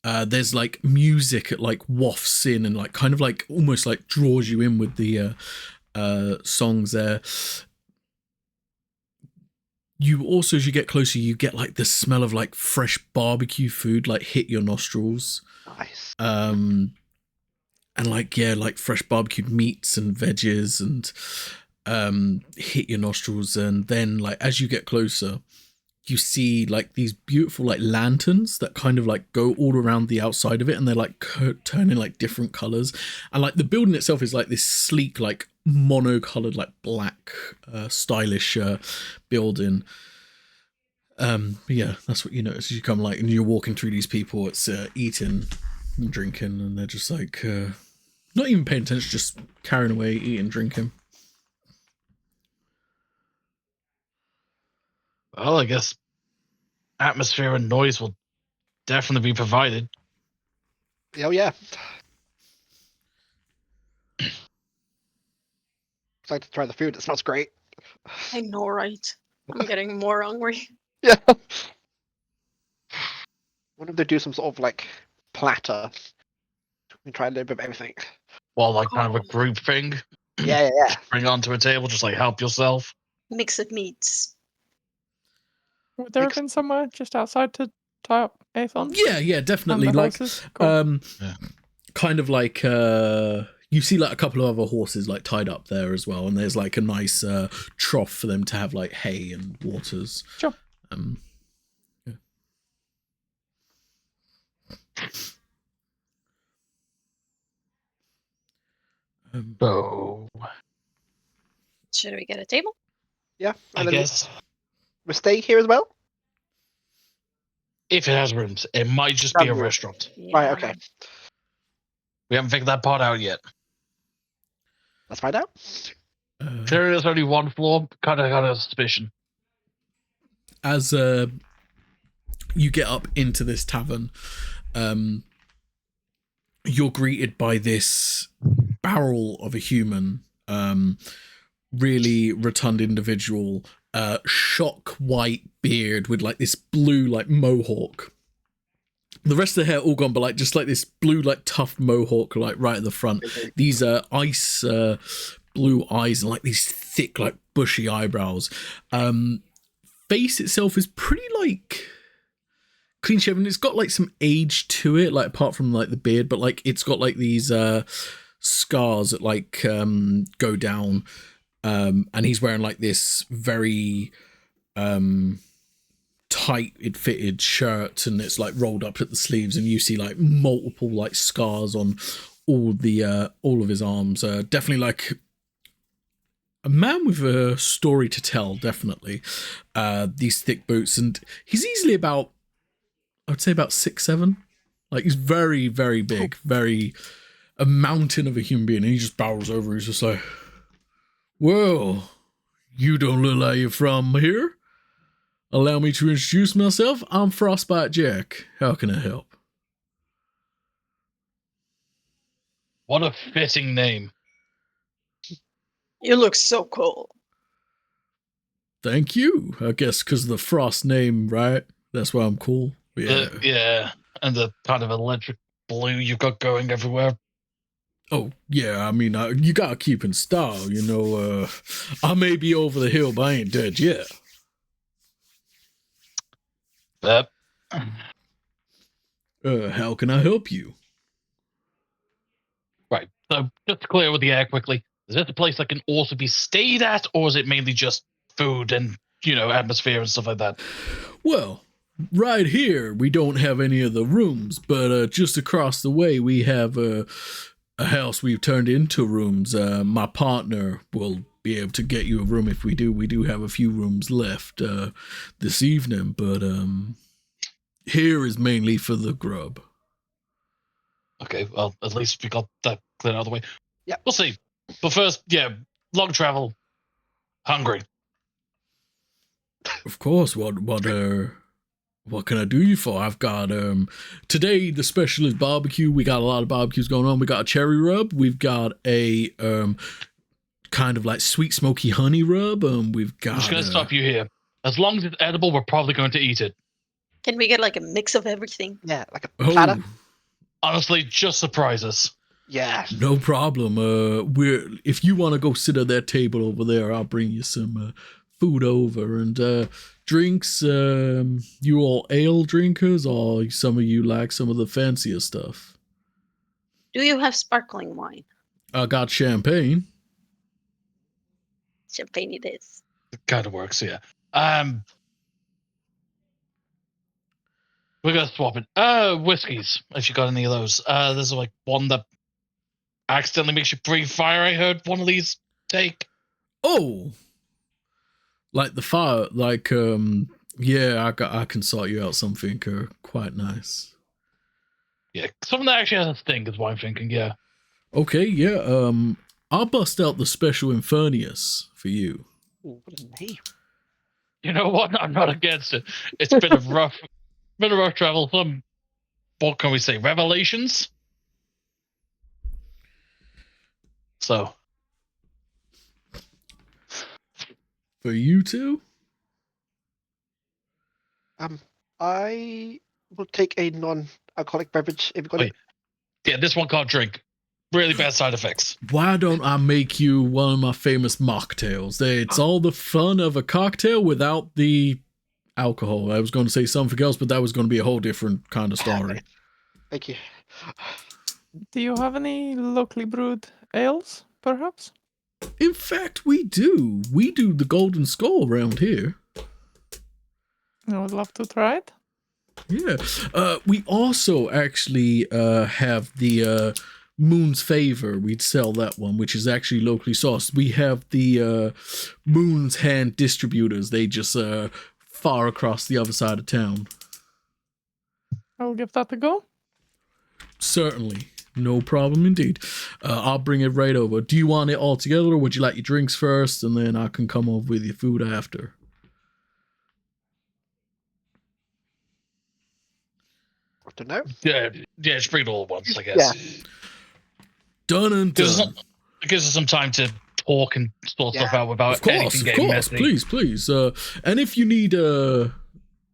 There's like music at like wafts in and like kind of like almost like draws you in with the songs there. You also, as you get closer, you get like the smell of like fresh barbecue food like hit your nostrils. Nice. And like, yeah, like fresh barbecued meats and veggies and hit your nostrils. And then like as you get closer, you see like these beautiful like lanterns that kind of like go all around the outside of it, and they're like turning like different colors. And like the building itself is like this sleek like monocolored like black stylish building. Yeah, that's what you notice as you come like and you're walking through these people. It's eating and drinking, and they're just like not even paying attention, just carrying away, eating, drinking. Well, I guess atmosphere and noise will definitely be provided. Oh yeah. I'd like to try the food. It smells great. I know, right? I'm getting more hungry. Yeah. Wonder if they do some sort of like platter. We try a little bit of everything. Well, like kind of a group thing. Yeah. Bring it onto a table, just like help yourself. Mixed meats. Would there have been somewhere just outside to tie up Aethon? Yeah, definitely. And the Like, horses? Cool. kind of like you see like a couple of other horses like tied up there as well, and there's like a nice trough for them to have like hay and waters. Sure. Yeah. So, Should we get a table? Yeah. I And then guess we stay here as well. if it has rooms, it might just be a restaurant. Right. Okay. We haven't figured that part out yet. Let's find out. Clearly, there's only one floor. Kind of got a suspicion. As you get up into this tavern, you're greeted by this barrel of a human, really rotund individual, shock white beard with like this blue like mohawk. The rest of the hair all gone, but like just like this blue like tough mohawk like right at the front. These ice blue eyes and like these thick like bushy eyebrows. Face itself is pretty like clean shaven. It's got like some age to it, like apart from like the beard, but like it's got like these scars that like go down. And he's wearing like this very tight fitted shirt, and it's like rolled up at the sleeves, and you see like multiple like scars on all of his arms. Definitely like a man with a story to tell, definitely. These thick boots, and he's easily about, I would say about 6'7". Like he's very, very big, very a mountain of a human being, and he just barrels over. He's just like, well, you don't look like you're from here. Allow me to introduce myself. I'm Frostbite Jack. How can I help? What a fitting name. You look so cool. Thank you. I guess because of the Frost name, right? That's why I'm cool. Yeah. Yeah, and the kind of electric blue you've got going everywhere. Oh, yeah. I mean, you gotta keep in style, you know. I may be over the hill, but I ain't dead yet. Yep. How can I help you? Right. So just to clear with the air quickly, is this a place that can also be stayed at, or is it mainly just food and, atmosphere and stuff like that? Well, right here, we don't have any of the rooms, but just across the way, we have a house we've turned into rooms. My partner will be able to get you a room if we do. We do have a few rooms left this evening, but here is mainly for the grub. Okay, well, at least we got that cleared out of the way. Yeah. We'll see. But first, long travel, hungry. Of course. What can I do you for? I've got today the special is barbecue. We got a lot of barbecues going on. We got a cherry rub. We've got a kind of like sweet smoky honey rub. We've got. I'm just gonna stop you here. As long as it's edible, we're probably going to eat it. Can we get like a mix of everything? Yeah, like a platter. Honestly, just surprise us. Yeah. No problem. If you want to go sit at that table over there, I'll bring you some food over and drinks. You all ale drinkers, or some of you like some of the fancier stuff? Do you have sparkling wine? I got champagne. Champagne it is. It kind of works, yeah. We're gonna swap it. Whiskeys, if you got any of those. There's like one that accidentally makes you breathe fire. I heard one of these take. Oh, like the fire, like yeah, I can sort you out something quite nice. Yeah, something that actually has a sting is what I'm thinking. Yeah. Okay, yeah. I'll bust out the special Infernius for you. Ooh, what a name. You know what? I'm not against it. It's been a rough travel. Some, what can we say, revelations? So. For you two? I will take a non-alcoholic beverage if you got Wait. it. Yeah, this one can't drink. Really bad side effects. Why don't I make you one of my famous mocktails? It's all the fun of a cocktail without the alcohol. I was going to say something else, but that was going to be a whole different kind of story. Thank you. Do you have any locally brewed ales, perhaps? In fact, we do. We do the Golden Skull around here. I would love to try it. Yeah. We also actually have the Moon's Favor. We'd sell that one, which is actually locally sourced. We have the Moon's Hand distributors. They just far across the other side of town. I'll give that a go. Certainly. No problem indeed. I'll bring it right over. Do you want it all together, or would you like your drinks first, and then I can come over with your food after? I don't know. Yeah, just bring it all at once, I guess. Yeah. Done and done. It gives us some time to talk and sort stuff out without anything Of getting course. messy. Please. And if you need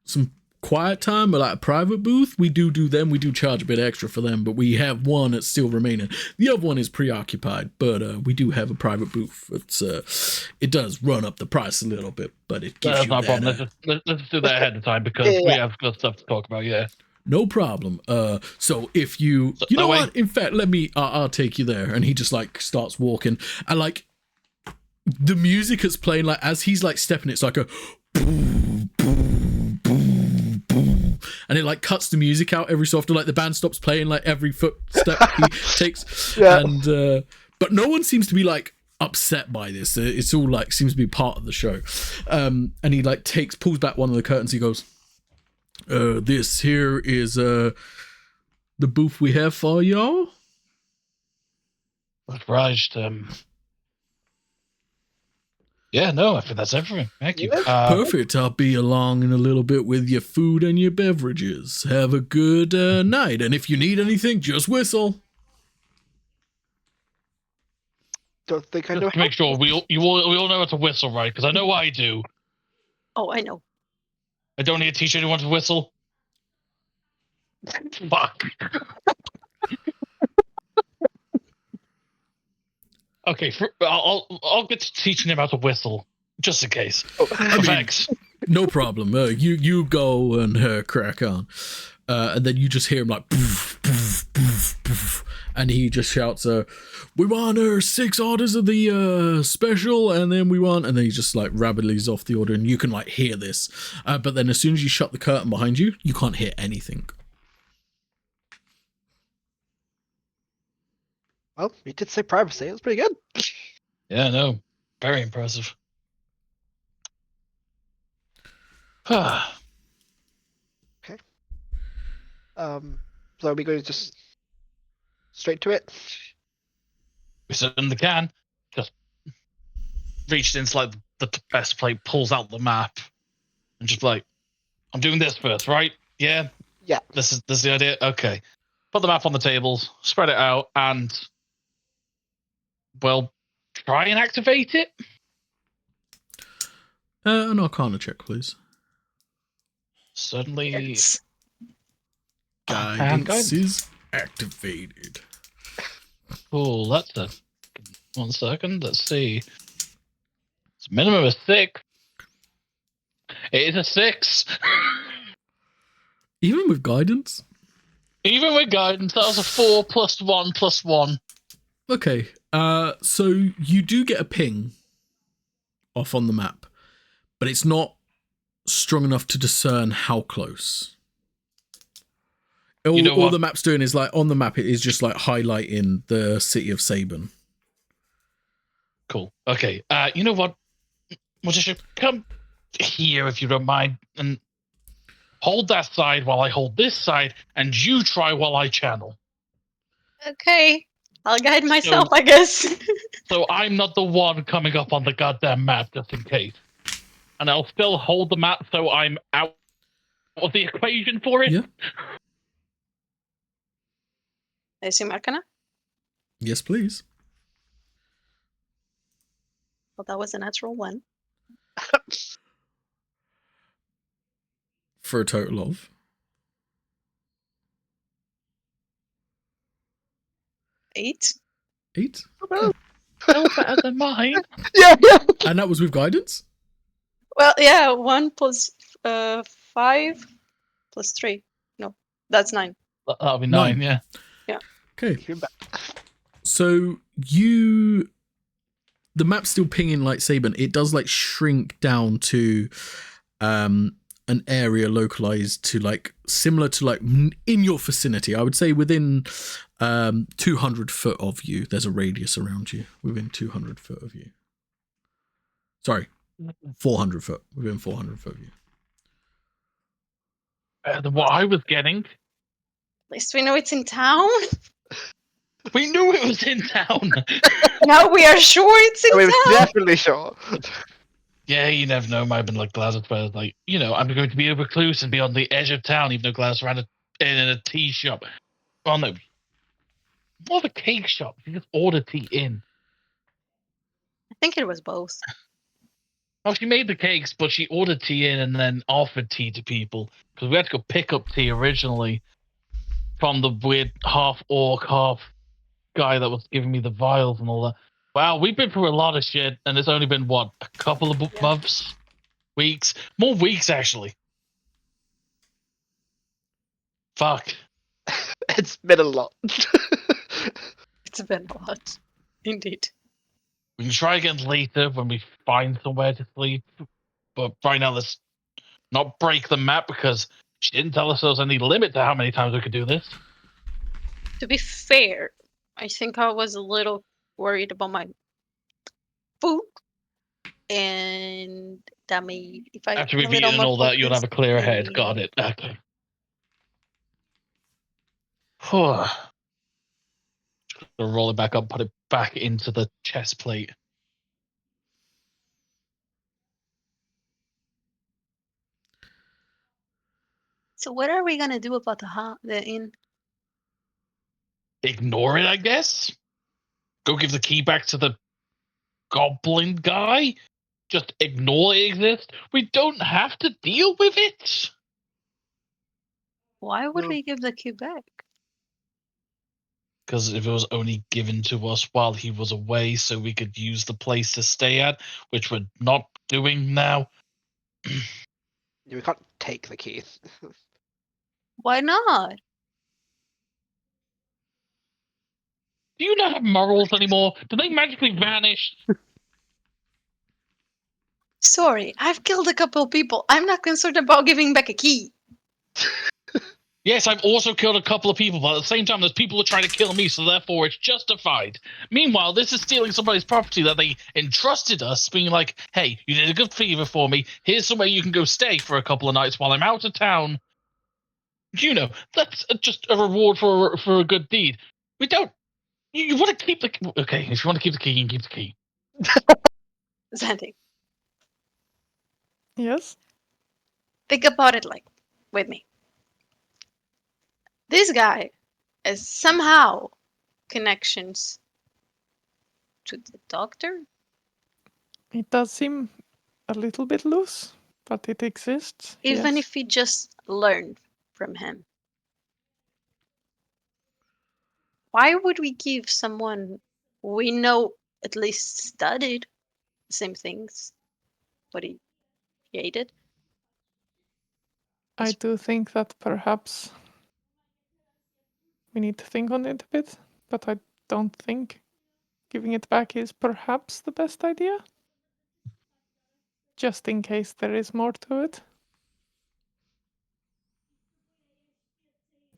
some quiet time or like a private booth, we do them. We do charge a bit extra for them, but we have one that's still remaining. The other one is preoccupied, but we do have a private booth. It does run up the price a little bit, but it gives That's you not a that, problem. Let's just do that ahead of time because we have good stuff to talk about. Yeah. no problem. So if you know what? In fact, I'll take you there. And he just like starts walking, and like the music is playing like as he's like stepping. It's like a boom, boom, boom, boom, and it like cuts the music out every so often. Like the band stops playing like every footstep he takes, and but no one seems to be like upset by this. It's all like seems to be part of the show. And he like pulls back one of the curtains. He goes, this here is the booth we have for y'all. Surprised. Yeah, no, I think that's everything. Thank you. Perfect. I'll be along in a little bit with your food and your beverages. Have a good night, and if you need anything, just whistle. Don't think I know. Just to make sure we all know how to whistle, right? Because I know I do. Oh, I know. I don't need to teach anyone to whistle. Fuck. Okay, I'll get to teaching him how to whistle, just in case. I mean, Thanks. No problem. You go and crack on. And then you just hear him like, poof, poof, poof, poof, and he just shouts, "We want 6 orders of the special, and then we want," and then he just like rapidly is off the order, and you can like hear this. But then as soon as you shut the curtain behind you, you can't hear anything. Well, you did say privacy. It was pretty good. Yeah, no, very impressive. So are we going to just straight to it? We certainly can. Just reached into like the best plate, pulls out the map, and just like, I'm doing this first, right? Yeah. Yeah. This is the idea. Okay. Put the map on the tables, spread it out, and well, try and activate it. An Arcana check, please. Certainly. Yes. Guidance is activated. Cool. That's a 1 second. Let's see. It's a minimum of 6. It is a 6. Even with guidance? Even with guidance, that was a 4 + 1 + 1. Okay. So you do get a ping off on the map, but it's not strong enough to discern how close. All the map's doing is like on the map, it is just like highlighting the city of Sabin. Cool. Okay. You know what? Magician, come here if you don't mind, and hold that side while I hold this side, and you try while I channel. Okay, I'll guide myself, I guess. So I'm not the one coming up on the goddamn map, just in case. And I'll still hold the map so I'm out of the equation for it. Yeah. I assume Arcana? Yes, please. Well, that was a natural 1. For a total of 8. 8. Still better than mine. Yeah. And that was with guidance? Well, yeah, 1 + 5 + 3. No, that's 9. That'll be 9, yeah. Okay. So the map's still pinging like Sabin. It does like shrink down to an area localized to like similar to like in your vicinity. I would say within 200 foot of you. There's a radius around you within 200 foot of you. Sorry, 400 foot within 400 foot of you. Than what I was getting. At least we know it's in town. We knew it was in town. Now we are sure it's in We're town. definitely sure. Yeah, you never know. Might have been like Gladiators, where like, you know, I'm going to be a recluse and be on the edge of town, even though Gladiators ran in a tea shop. Oh no, more of a cake shop. You just order tea in. I think it was both. Oh, she made the cakes, but she ordered tea in and then offered tea to people because we had to go pick up tea originally from the weird half orc, half guy that was giving me the vials and all that. Wow, we've been through a lot of shit, and it's only been what, a couple of months, weeks, more weeks actually. Fuck. It's been a lot. It's been a lot. Indeed. We can try again later when we find somewhere to sleep. But right now, let's not break the map because she didn't tell us there was any limit to how many times we could do this. To be fair, I think I was a little worried about my food. And that may, if I After get a we've little eaten more all that, you'll have a focused, clearer head. then- Got it. Okay. Gonna roll it back up, put it back into the chest plate. So what are we gonna do about the inn? Ignore it, I guess. Go give the key back to the goblin guy. Just ignore it exists. We don't have to deal with it. Why would No. we give the key back? Because if it was only given to us while he was away, so we could use the place to stay at, which we're not doing now. We can't take the key. Why not? Do you not have morals anymore? Do they magically vanish? Sorry, I've killed a couple people. I'm not concerned about giving back a key. Yes, I've also killed a couple of people, but at the same time, there's people who are trying to kill me, so therefore it's justified. Meanwhile, this is stealing somebody's property that they entrusted us, being like, hey, you did a good favor for me. Here's somewhere you can go stay for a couple of nights while I'm out of town. You know, that's just a reward for a good deed. We don't. You want to keep the. Okay, if you want to keep the key, you can keep the key. Xanthi, Yes? think about it like with me. This guy has somehow connections to the doctor. It does seem a little bit loose, but it exists. Even yes. if we just learned from him. Why would we give someone we know at least studied the same things what he hated? I do think that perhaps we need to think on it a bit, but I don't think giving it back is perhaps the best idea. Just in case there is more to it.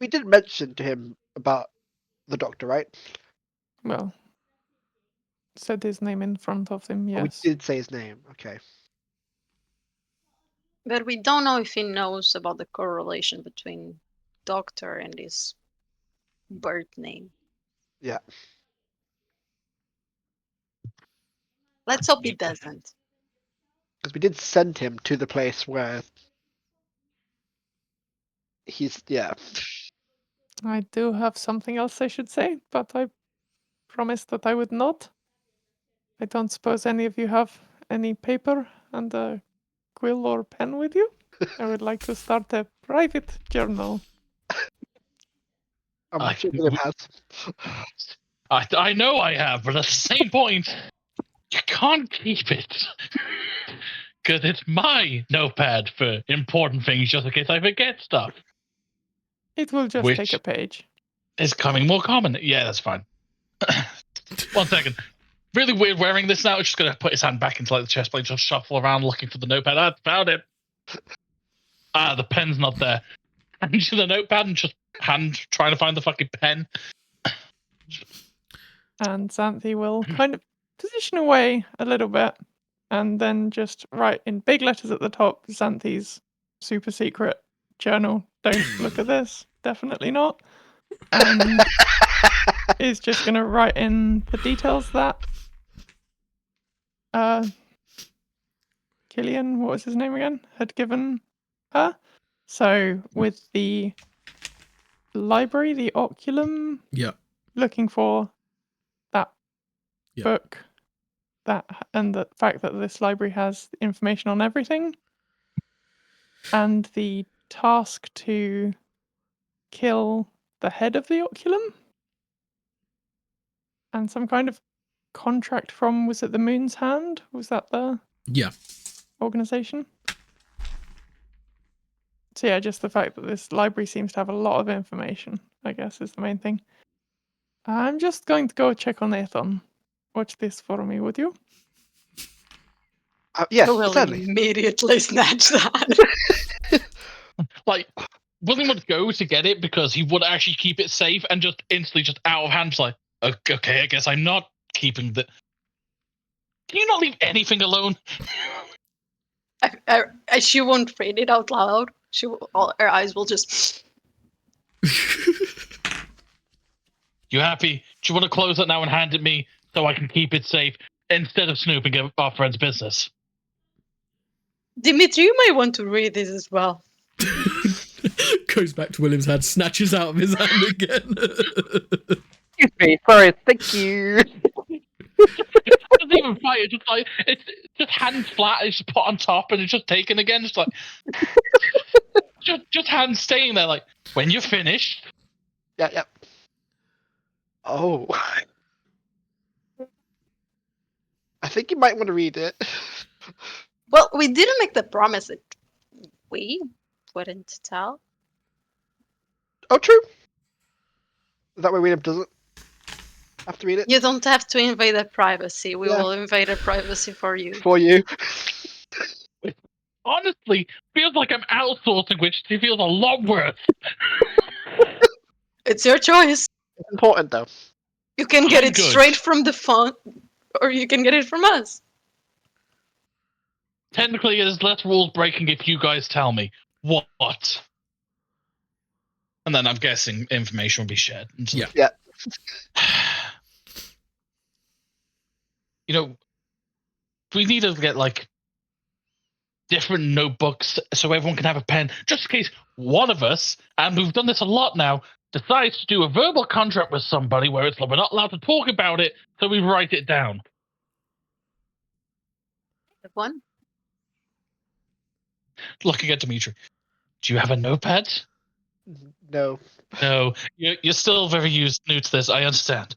We did mention to him about the doctor, right? Well, said his name in front of him, Oh, yes. we did say his name. Okay. But we don't know if he knows about the correlation between doctor and his birth name. Yeah. Let's hope he doesn't. Because we did send him to the place where he's. Yeah. I do have something else I should say, but I promised that I would not. I don't suppose any of you have any paper and a quill or pen with you? I would like to start a private journal. I'm sure William has. I know I have, but at the same point, you can't keep it. Because it's my notepad for important things, just in case I forget stuff. It will just Which take a page. is becoming more common. Yeah, that's fine. 1 second. Really weird wearing this now. It's just going to put his hand back into like the chest plate, just shuffle around looking for the notepad. I found it. The pen's not there. Hand you the notepad and just hand trying to find the fucking pen. And Xanthi will kind of position away a little bit and then just write in big letters at the top Xanthi's super secret journal. Don't look at this. Definitely not. And is just going to write in the details that Killian, what was his name again, had given her. So with the library, the oculum, Yeah. looking for that Yeah. book, that and the fact that this library has information on everything, and the task to kill the head of the oculum, and some kind of contract from, was it the Moon's Hand? Was that the Yeah. organization? So yeah, just the fact that this library seems to have a lot of information, I guess, is the main thing. I'm just going to go check on Aethon. Watch this for me, would you? Yes, I will certainly. immediately snatch that. Like, William would go to get it because he would actually keep it safe and just instantly, just out of hand, just like, okay, I guess I'm not keeping the. Can you not leave anything alone? She won't read it out loud. Her eyes will just. You happy? Do you want to close it now and hand it me so I can keep it safe instead of snooping at our friend's business? Dimitri, you might want to read this as well. Goes back to William's hand, snatches out of his hand again. Excuse me, sorry, thank you. It doesn't even fight. It's just like it's just hands flat. It's just put on top and it's just taken again. Just like just hands staying there. Like when you're finished. Yeah. Oh. I think you might want to read it. Well, we didn't make the promise that we wouldn't tell. Oh, true. That way we doesn't have to read it You don't have to invade their privacy. We Yeah. will invade their privacy for you. for you. Honestly, feels like I'm outsourcing, which feels a lot worse. It's your choice. It's important though. You can get I'm it good. straight from the font, or you can get it from us. Technically, there's less rules breaking if you guys tell me. What? And then I'm guessing information will be shared. And so- Yeah. You know, we need to get like different notebooks so everyone can have a pen, just in case one of us, and we've done this a lot now, decides to do a verbal contract with somebody where it's like we're not allowed to talk about it, so we write it down. One. Looking at Dimitri, do you have a notepad? No. No, you're still very new to this. I understand.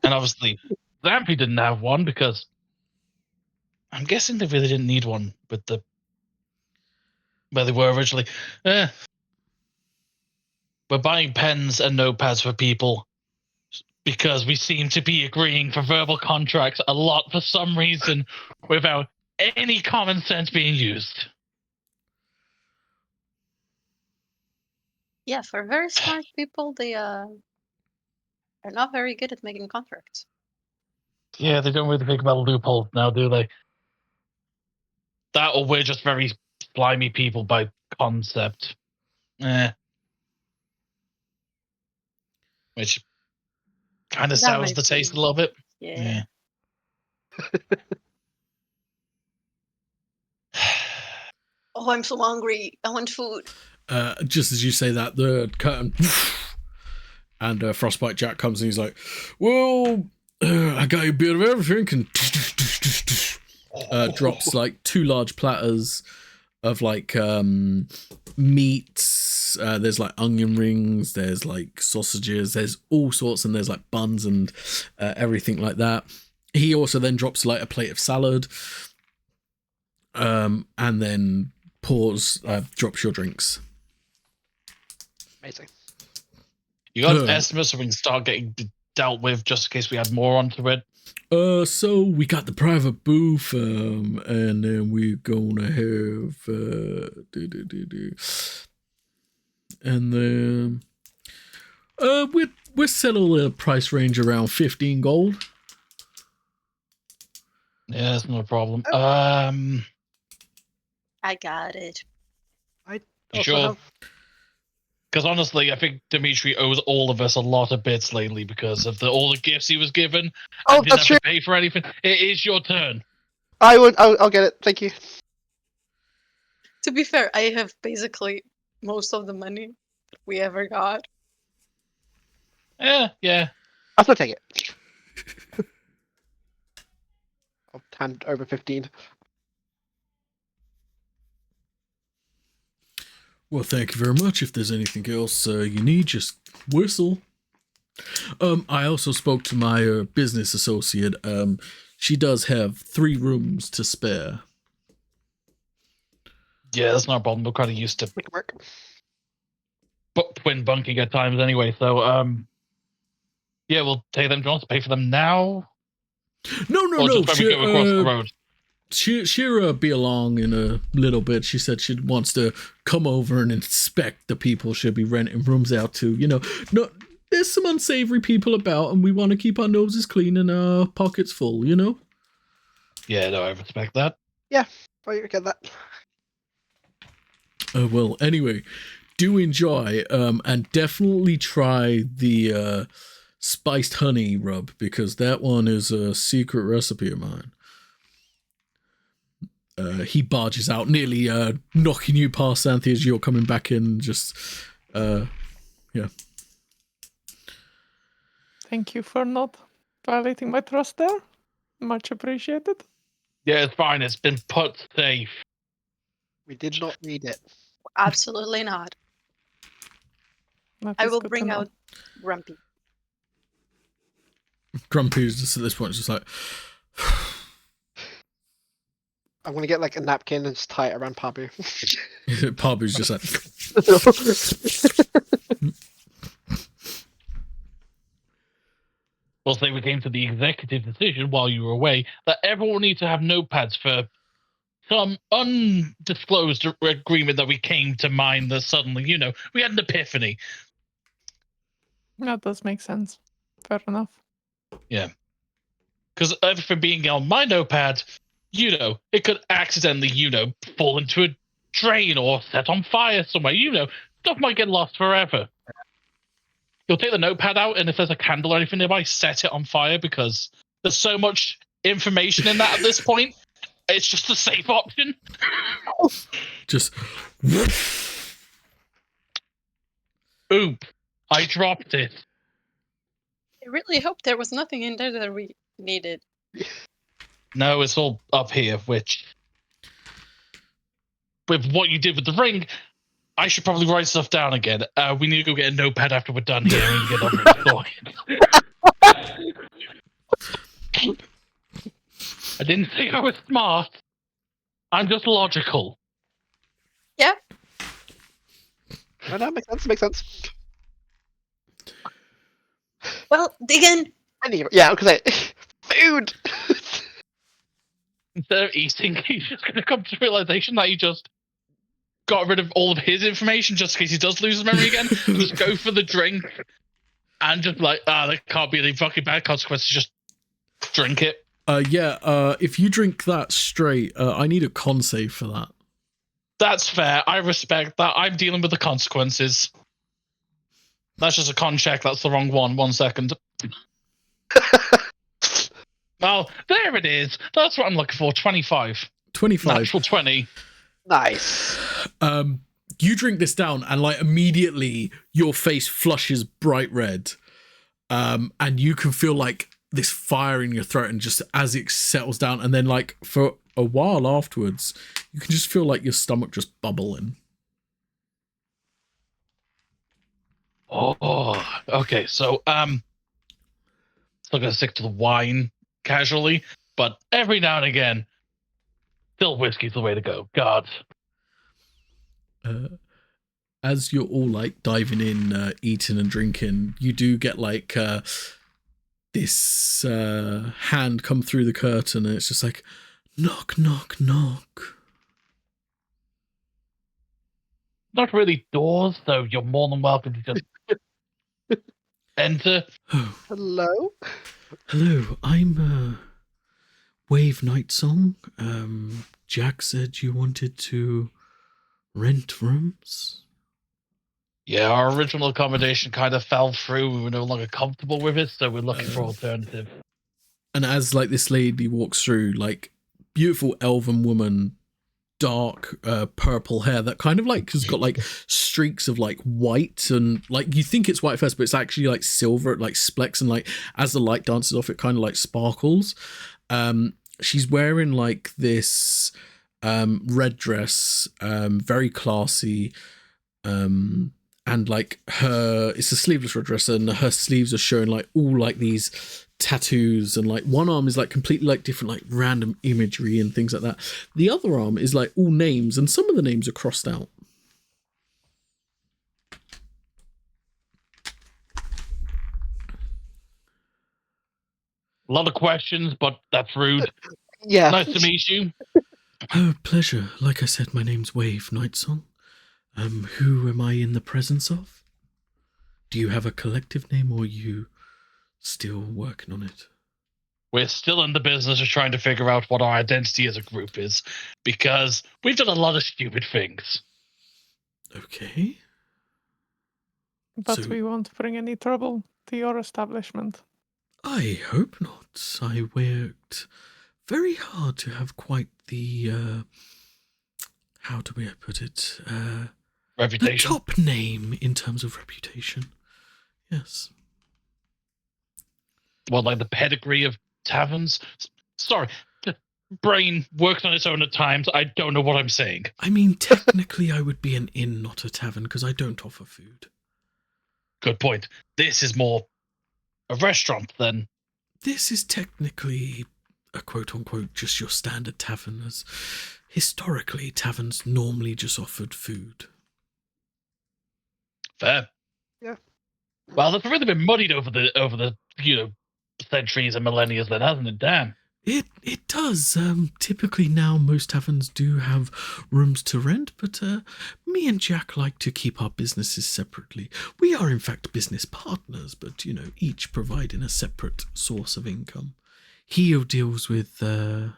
And obviously, Zampy didn't have one because I'm guessing they really didn't need one with the where they were originally. We're buying pens and notepads for people because we seem to be agreeing for verbal contracts a lot for some reason without any common sense being used. Yeah, for very smart people, they are not very good at making contracts. Yeah, they don't really think about loopholes now, do they? That or we're just very slimy people by concept. Which kind of That sours might the taste be. a little bit. Yeah. Oh, I'm so hungry. I want food. Just as you say that, the curtain and Frostbite Jack comes and he's like, "Well, I got you a bit of everything," and drops like 2 large platters of like meats. There's like onion rings, there's like sausages, there's all sorts, and there's like buns and everything like that. He also then drops like a plate of salad, and then drops your drinks. Amazing. You got estimates so we can start getting dealt with just in case we add more onto it. So we got the private booth, and then we're gonna have and then we're settle a price range around 15 gold. Yeah, that's no problem. I got it. I You also sure? have Because honestly, I think Dimitri owes all of us a lot of bits lately because of all the gifts he was given. Oh, And didn't that's have to pay for anything. It is your turn. I'll get it. Thank you. To be fair, I have basically most of the money we ever got. Yeah. I'll still take it. I'll hand over 15. Well, thank you very much. If there's anything else you need, just whistle. I also spoke to my business associate. She does have 3 rooms to spare. Yeah, that's not a problem. We're kind of used to Work. twin bunking at times anyway. So, yeah, we'll take them. Do you want to pay for them now? No. Or just when we go across the road? She'll be along in a little bit. She said she wants to come over and inspect the people she'll be renting rooms out to. No, there's some unsavory people about, and we want to keep our noses clean and our pockets full. Yeah, no, I respect that. I get that. Well, anyway, do enjoy, and definitely try the spiced honey rub, because that one is a secret recipe of mine. He barges out, nearly knocking you past Xanthi as you're coming back in. Just, yeah. Thank you for not violating my trust there. Much appreciated. Yeah, it's fine. It's been put safe. We did not read it. Absolutely not. That I is will good to bring know. out Grumpy. Grumpy is just at this point just like, I'm gonna get like a napkin and just tie it around Pabu. Parbu's just like, Well, say we came to the executive decision while you were away that everyone will need to have notepads for some undisclosed agreement that we came to mind that suddenly, we had an epiphany. That does make sense. Fair enough. Yeah. Because everything being on my notepad, it could accidentally, fall into a drain or set on fire somewhere. Stuff might get lost forever. You'll take the notepad out, and if there's a candle or anything nearby, set it on fire because there's so much information in that at this point. It's just a safe option. Just. Oop. I dropped it. I really hope there was nothing in there that we needed. No, it's all up here, which, with what you did with the ring, I should probably write stuff down again. We need to go get a notepad after we're done here and get on with the story. I didn't think I was smart. I'm just logical. Yeah. No, makes sense. Well, dig in. Yeah, because food. Instead of eating, he's just going to come to the realization that he just got rid of all of his information just in case he does lose his memory again. Just go for the drink and just like, there can't be any fucking bad consequences. Just drink it. If you drink that straight, I need a con save for that. That's fair. I respect that. I'm dealing with the consequences. That's just a con check. That's the wrong one. 1 second. Oh, there it is. That's what I'm looking for. 25. 25. Natural 20. Nice. You drink this down, and like immediately your face flushes bright red, and you can feel like this fire in your throat, and just as it settles down, and then like for a while afterwards, you can just feel like your stomach just bubbling. Oh, okay. So, still gonna stick to the wine casually, but every now and again, still whiskey's the way to go. God. As you're all like diving in, eating and drinking, you do get like this hand come through the curtain, and it's just like, knock, knock, knock. Not really doors, though. You're more than welcome to just enter. Oh, Hello. hello. I'm Wave Night Song. Jack said you wanted to rent rooms. Yeah, our original accommodation kind of fell through. We were no longer comfortable with it, so we're looking for alternative. And as like this lady walks through, like beautiful elven woman, dark purple hair that kind of like has got like streaks of like white, and like you think it's white first, but it's actually like silver, like splecks, and like as the light dances off, it kind of like sparkles. She's wearing like this red dress, very classy, and like it's a sleeveless red dress, and her sleeves are showing like all like these tattoos, and like one arm is like completely like different like random imagery and things like that. The other arm is like all names, and some of the names are crossed out. A lot of questions, but that's rude. Yeah. Nice to meet you. Oh, pleasure. Like I said, my name's Wave Nightsong. Who am I in the presence of? Do you have a collective name, or are you still working on it? We're still in the business of trying to figure out what our identity as a group is, because we've done a lot of stupid things. Okay. But So- we won't bring any trouble to your establishment. I hope not. I worked very hard to have quite the, how do we put it? The Reputation. top name in terms of reputation. Yes. Well, like the pedigree of taverns. Sorry, the brain works on its own at times. I don't know what I'm saying. I mean, technically I would be an inn, not a tavern, because I don't offer food. Good point. This is more a restaurant than. This is technically a quote-unquote just your standard tavern, as historically taverns normally just offered food. Fair. Yeah. Well, that's really been muddied over the centuries and millennia then, hasn't it? Damn. It does. Typically now most taverns do have rooms to rent, but me and Jack like to keep our businesses separately. We are in fact business partners, but each providing a separate source of income. He deals with the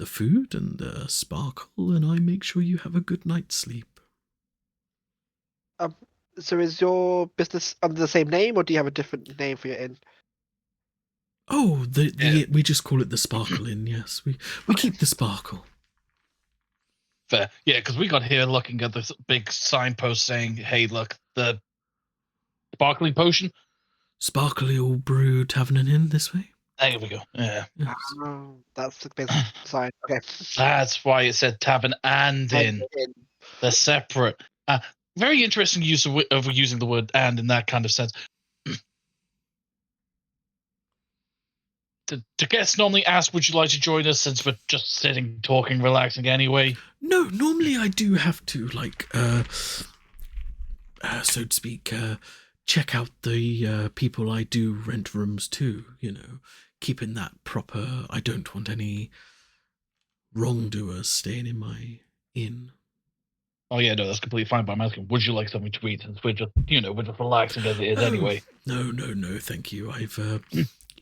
food and the sparkle, and I make sure you have a good night's sleep. So is your business under the same name, or do you have a different name for your inn? Oh, we just call it the Sparkle Inn. Yes, we keep the sparkle. Fair. Yeah, because we got here looking at this big signpost saying, "Hey, look, the sparkling potion." Sparkly all brew tavern and inn this way. There we go. Yeah. Yes. Oh, that's the basic sign. Okay. That's why it said tavern and inn. They're separate. Very interesting use of using the word "and" in that kind of sense. Do guests normally ask, would you like to join us, since we're just sitting, talking, relaxing anyway? No, normally I do have to, so to speak, check out the people I do rent rooms to, keeping that proper. I don't want any wrongdoers staying in my inn. Oh yeah, no, that's completely fine. But I'm asking, would you like something to eat? Since we're just, we're just relaxing as it is anyway. No, thank you. I've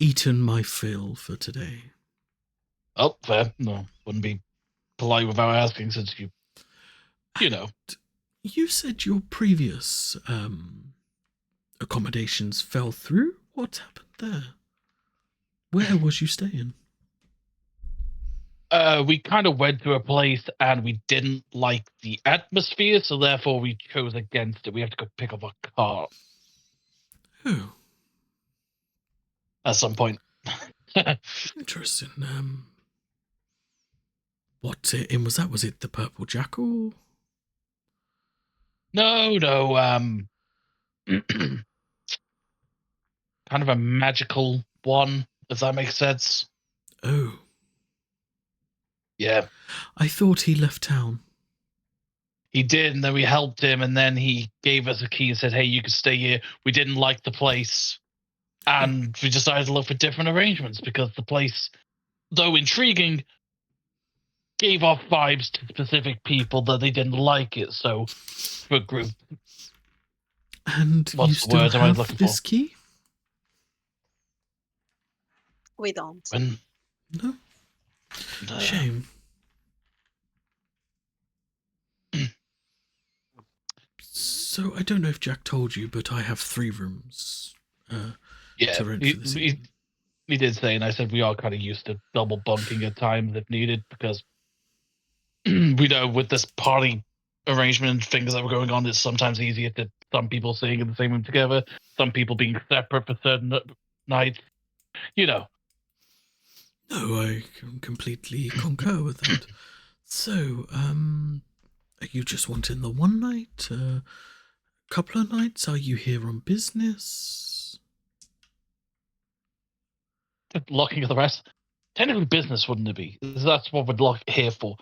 eaten my fill for today. Oh, fair. No, wouldn't be polite without asking, since you know. You said your previous accommodations fell through? What happened there? Where was you staying? We kind of went to a place and we didn't like the atmosphere, so therefore we chose against it. We have to go pick up a car Oh, at some point. interesting. What inn was that? Was it the Purple Jackal? No, kind of a magical one, if that makes sense. Oh, Yeah. I thought he left town. He did, and then we helped him, and then he gave us a key and said, "Hey, you can stay here." We didn't like the place, and we decided to look for different arrangements, because the place, though intriguing, gave off vibes to specific people that they didn't like it. So, for a group, And What's you the still word am I have looking this for? key? We don't. when No? Shame. So, I don't know if Jack told you, but I have 3 rooms yeah, to rent for this evening. he did say, and I said we are kind of used to double bunking at times if needed, because we know with this party arrangement and things that were going on, it's sometimes easier to some people staying in the same room together, some people being separate for certain nights. No, I can completely concur with that. So, are you just wanting the one night? Couple of nights? Are you here on business? Looking at the rest, technically business, wouldn't it be? That's what we're here for.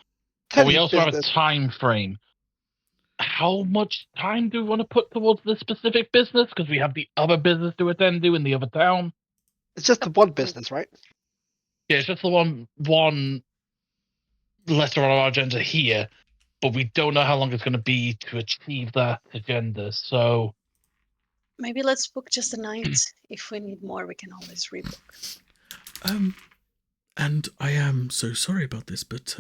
But we also have a time frame. How much time do we want to put towards this specific business? Because we have the other business to attend to in the other town. It's just the one business, right? Yeah, it's just the one letter on our agenda here, but we don't know how long it's going to be to achieve that agenda. So Maybe let's book just a night. If we need more, we can always rebook. And I am so sorry about this, but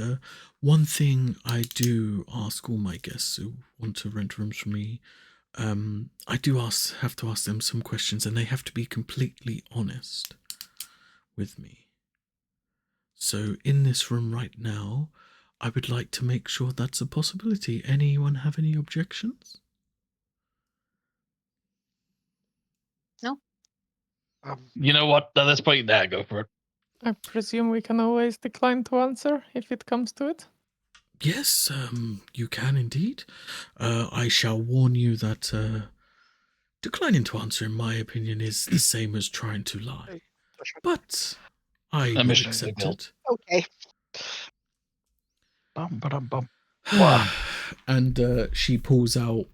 one thing I do ask all my guests who want to rent rooms from me, I do have to ask them some questions, and they have to be completely honest with me. So in this room right now, I would like to make sure that's a possibility. Anyone have any objections? No. you know what? Let's put it there. Go for it. I presume we can always decline to answer if it comes to it. Yes, you can indeed. I shall warn you that declining to answer, in my opinion, is the same as trying to lie. But I will accept it. Okay. Bum, ba-dum, bum. And she pulls out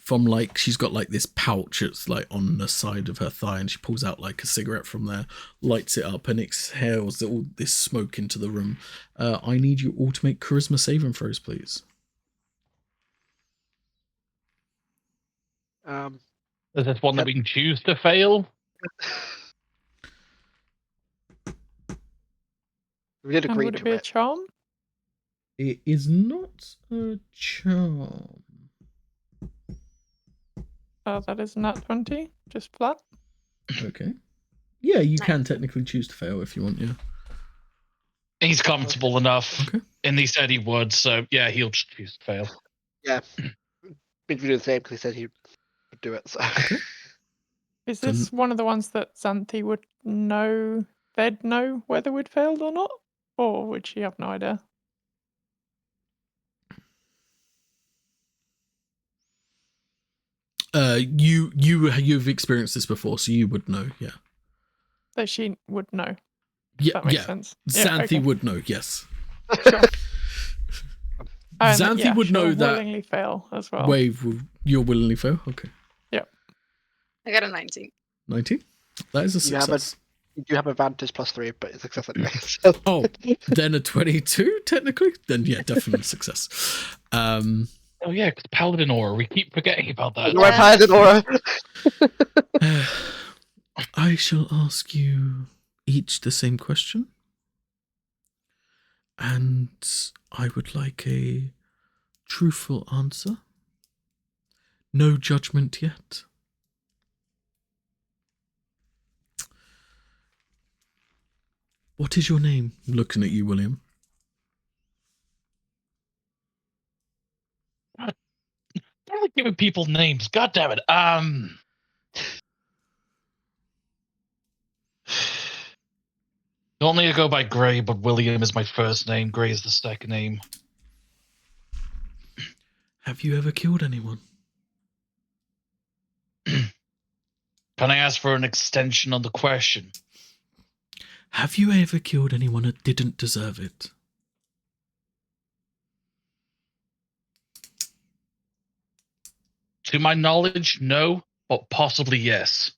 from like she's got like this pouch. It's like on the side of her thigh, and she pulls out like a cigarette from there, lights it up, and exhales all this smoke into the room. I need you all to make charisma saving throws, please. Is this one that we can choose to fail? We did And agree would it to be a it. charm? It is not a charm. That is not 20, just flat. Okay. Yeah, you can technically choose to fail if you want. Yeah. He's comfortable enough. Okay. And he said he would, so yeah, he'll just choose to fail. Yeah. Big do the same because he said he would do it. So. Okay. Is So- this one of the ones that Xanthi would know? They'd know whether we'd failed or not, or would she have no idea? You've experienced this before, so you would know. Yeah. That she would know. Yeah. That makes Yeah. sense. Xanthi okay. would know. Yes. Sure. And, Xanthi would know she'll that. willingly fail as well. Wave, you'll willingly fail. Okay. I got a 19. 19. That is a You have a- success. You do have advantage +3, but it's success anyway. So. Oh, then a 22 technically. Then yeah, definitely success. Oh yeah, because Paladin Aura, we keep forgetting about that. You're right, Paladin Aura. I shall ask you each the same question, and I would like a truthful answer. No judgment yet. What is your name? I'm looking at you, William. I'm not giving people names. God damn it. Normally I go by Gray, but William is my first name. Gray is the second name. Have you ever killed anyone? Can I ask for an extension on the question? Have you ever killed anyone that didn't deserve it? To my knowledge, no, but possibly yes.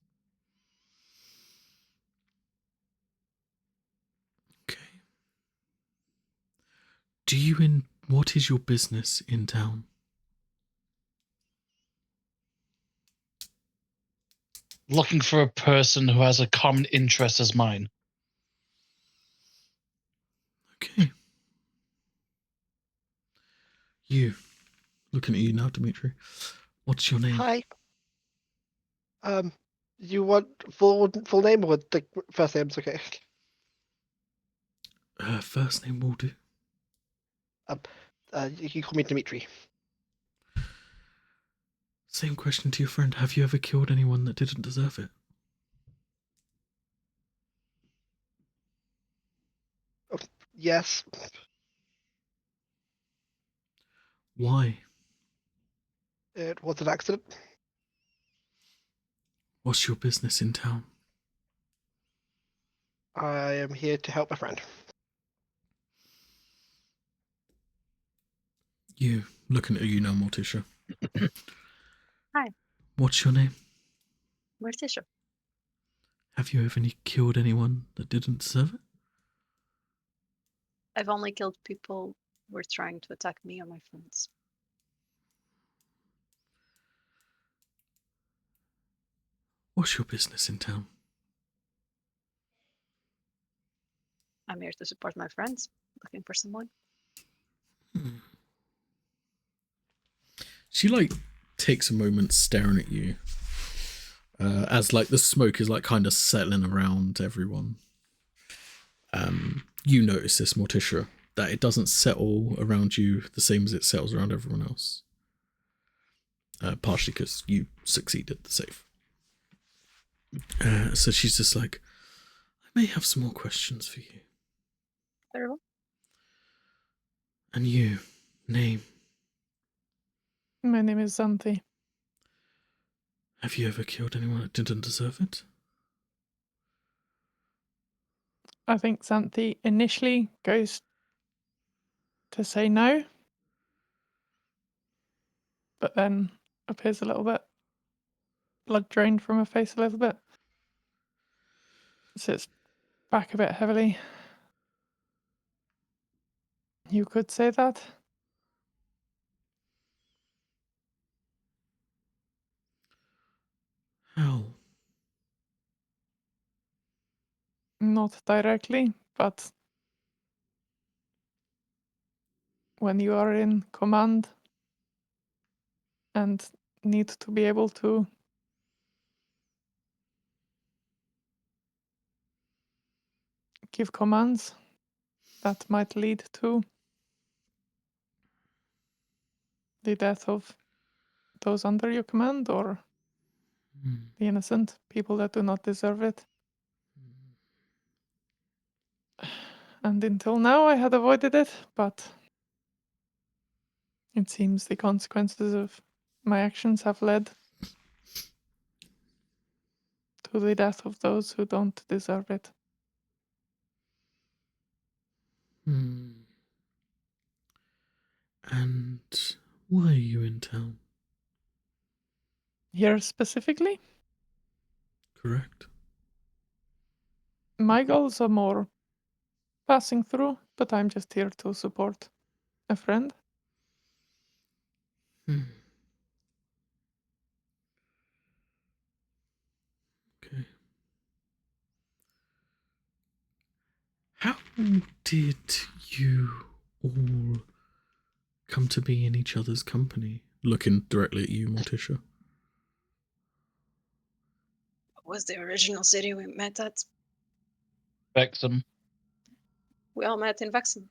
Okay. What is your business in town? Looking for a person who has a common interest as mine. Okay. You. Looking at you now, Dimitri. What's your name? Hi. You want full name or the first name's okay? First name will do. You can call me Dimitri. Same question to your friend. Have you ever killed anyone that didn't deserve it? Yes. Why? It was an accident. What's your business in town? I am here to help my friend. You. Looking at you now, Morticia. Hi. What's your name? Morticia. Have you ever killed anyone that didn't deserve it? I've only killed people who were trying to attack me or my friends. What's your business in town? I'm here to support my friends, looking for someone. She like takes a moment staring at you as like the smoke is like kind of settling around everyone. You notice this, Morticia, that it doesn't settle around you the same as it settles around everyone else. Partially because you succeeded the save. So she's just like, I may have some more questions for you. Very well. And you, name? My name is Xanthi. Have you ever killed anyone that didn't deserve it? I think Xanthi initially goes to say no, but then appears a little bit. Blood drained from her face a little bit. Sits back a bit heavily. You could say that. How? Not directly, but when you are in command and need to be able to give commands, that might lead to the death of those under your command or the innocent people that do not deserve it. And until now I had avoided it, but it seems the consequences of my actions have led to the death of those who don't deserve it. And why are you in town? Here specifically, Correct. my goals are more passing through, but I'm just here to support a friend. Okay. How did you all come to be in each other's company? Looking directly at you, Morticia. What was the original city we met at? Vexham. We all met in Vexham.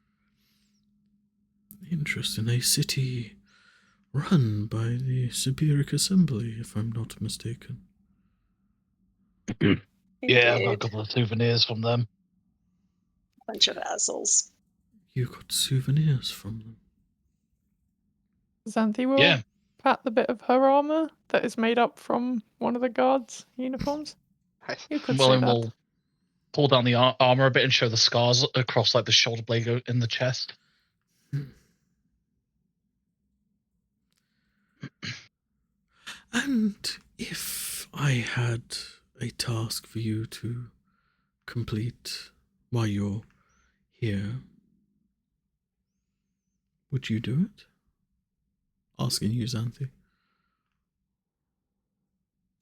Interesting. A city run by the Siberic Assembly, if I'm not mistaken. Yeah, I've got a Indeed. couple of souvenirs from them. Bunch of assholes. You got souvenirs from them. Xanthi will Yeah. pat the bit of her armor that is made up from one of the guards' uniforms. Nice. You could Well, say and that. we'll pull down the armor a bit and show the scars across like the shoulder blade in the chest. And if I had a task for you to complete while you're here, would you do it? Asking you, Xanthi.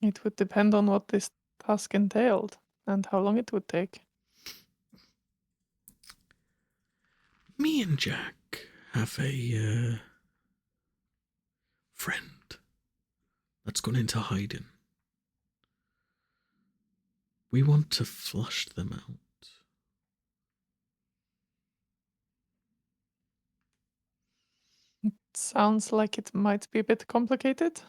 It would depend on what this task entailed and how long it would take. Me and Jack have a friend that's gone into hiding. We want to flush them out. Sounds like it might be a bit complicated.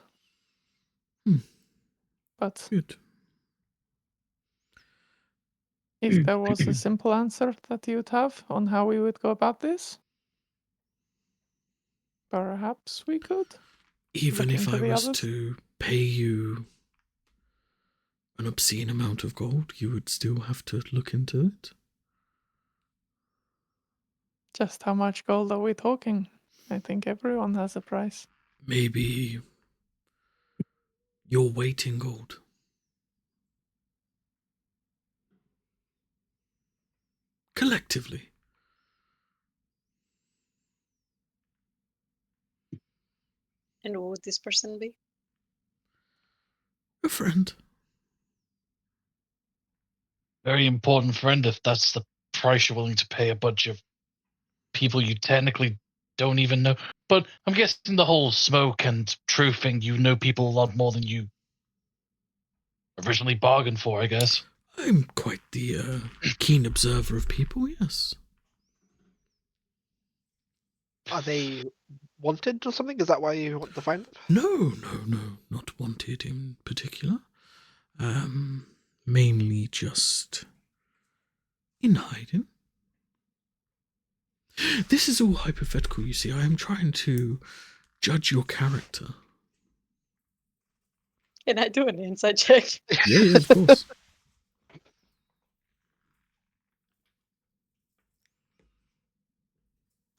But Good. if there was a simple answer that you'd have on how we would go about this, perhaps we could. Even Look if into I the was others. to pay you an obscene amount of gold, you would still have to look into it? Just how much gold are we talking? I think everyone has a price. Maybe your weight in gold. Collectively. And who would this person be? A friend. Very important friend if that's the price you're willing to pay a bunch of people you technically don't even know. But I'm guessing the whole smoke and truth thing, you know people a lot more than you originally bargained for, I guess. I'm quite the keen observer of people, yes. Are they wanted or something? Is that why you want to find them? No, not wanted in particular. Mainly just in hiding. This is all hypothetical, you see. I am trying to judge your character. Can I do an inside check? Yeah, of course.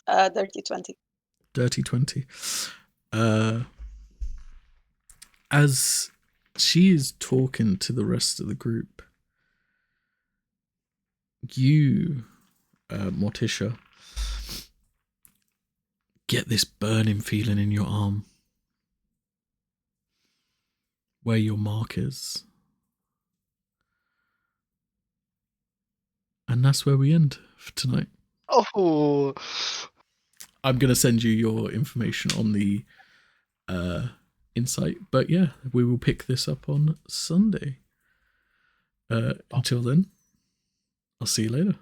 Dirty 20. Dirty 20. as she is talking to the rest of the group, you, Morticia, get this burning feeling in your arm where your mark is. And that's where we end for tonight. Oh, I'm going to send you your information on the insight. But yeah, we will pick this up on Sunday. Until then, I'll see you later.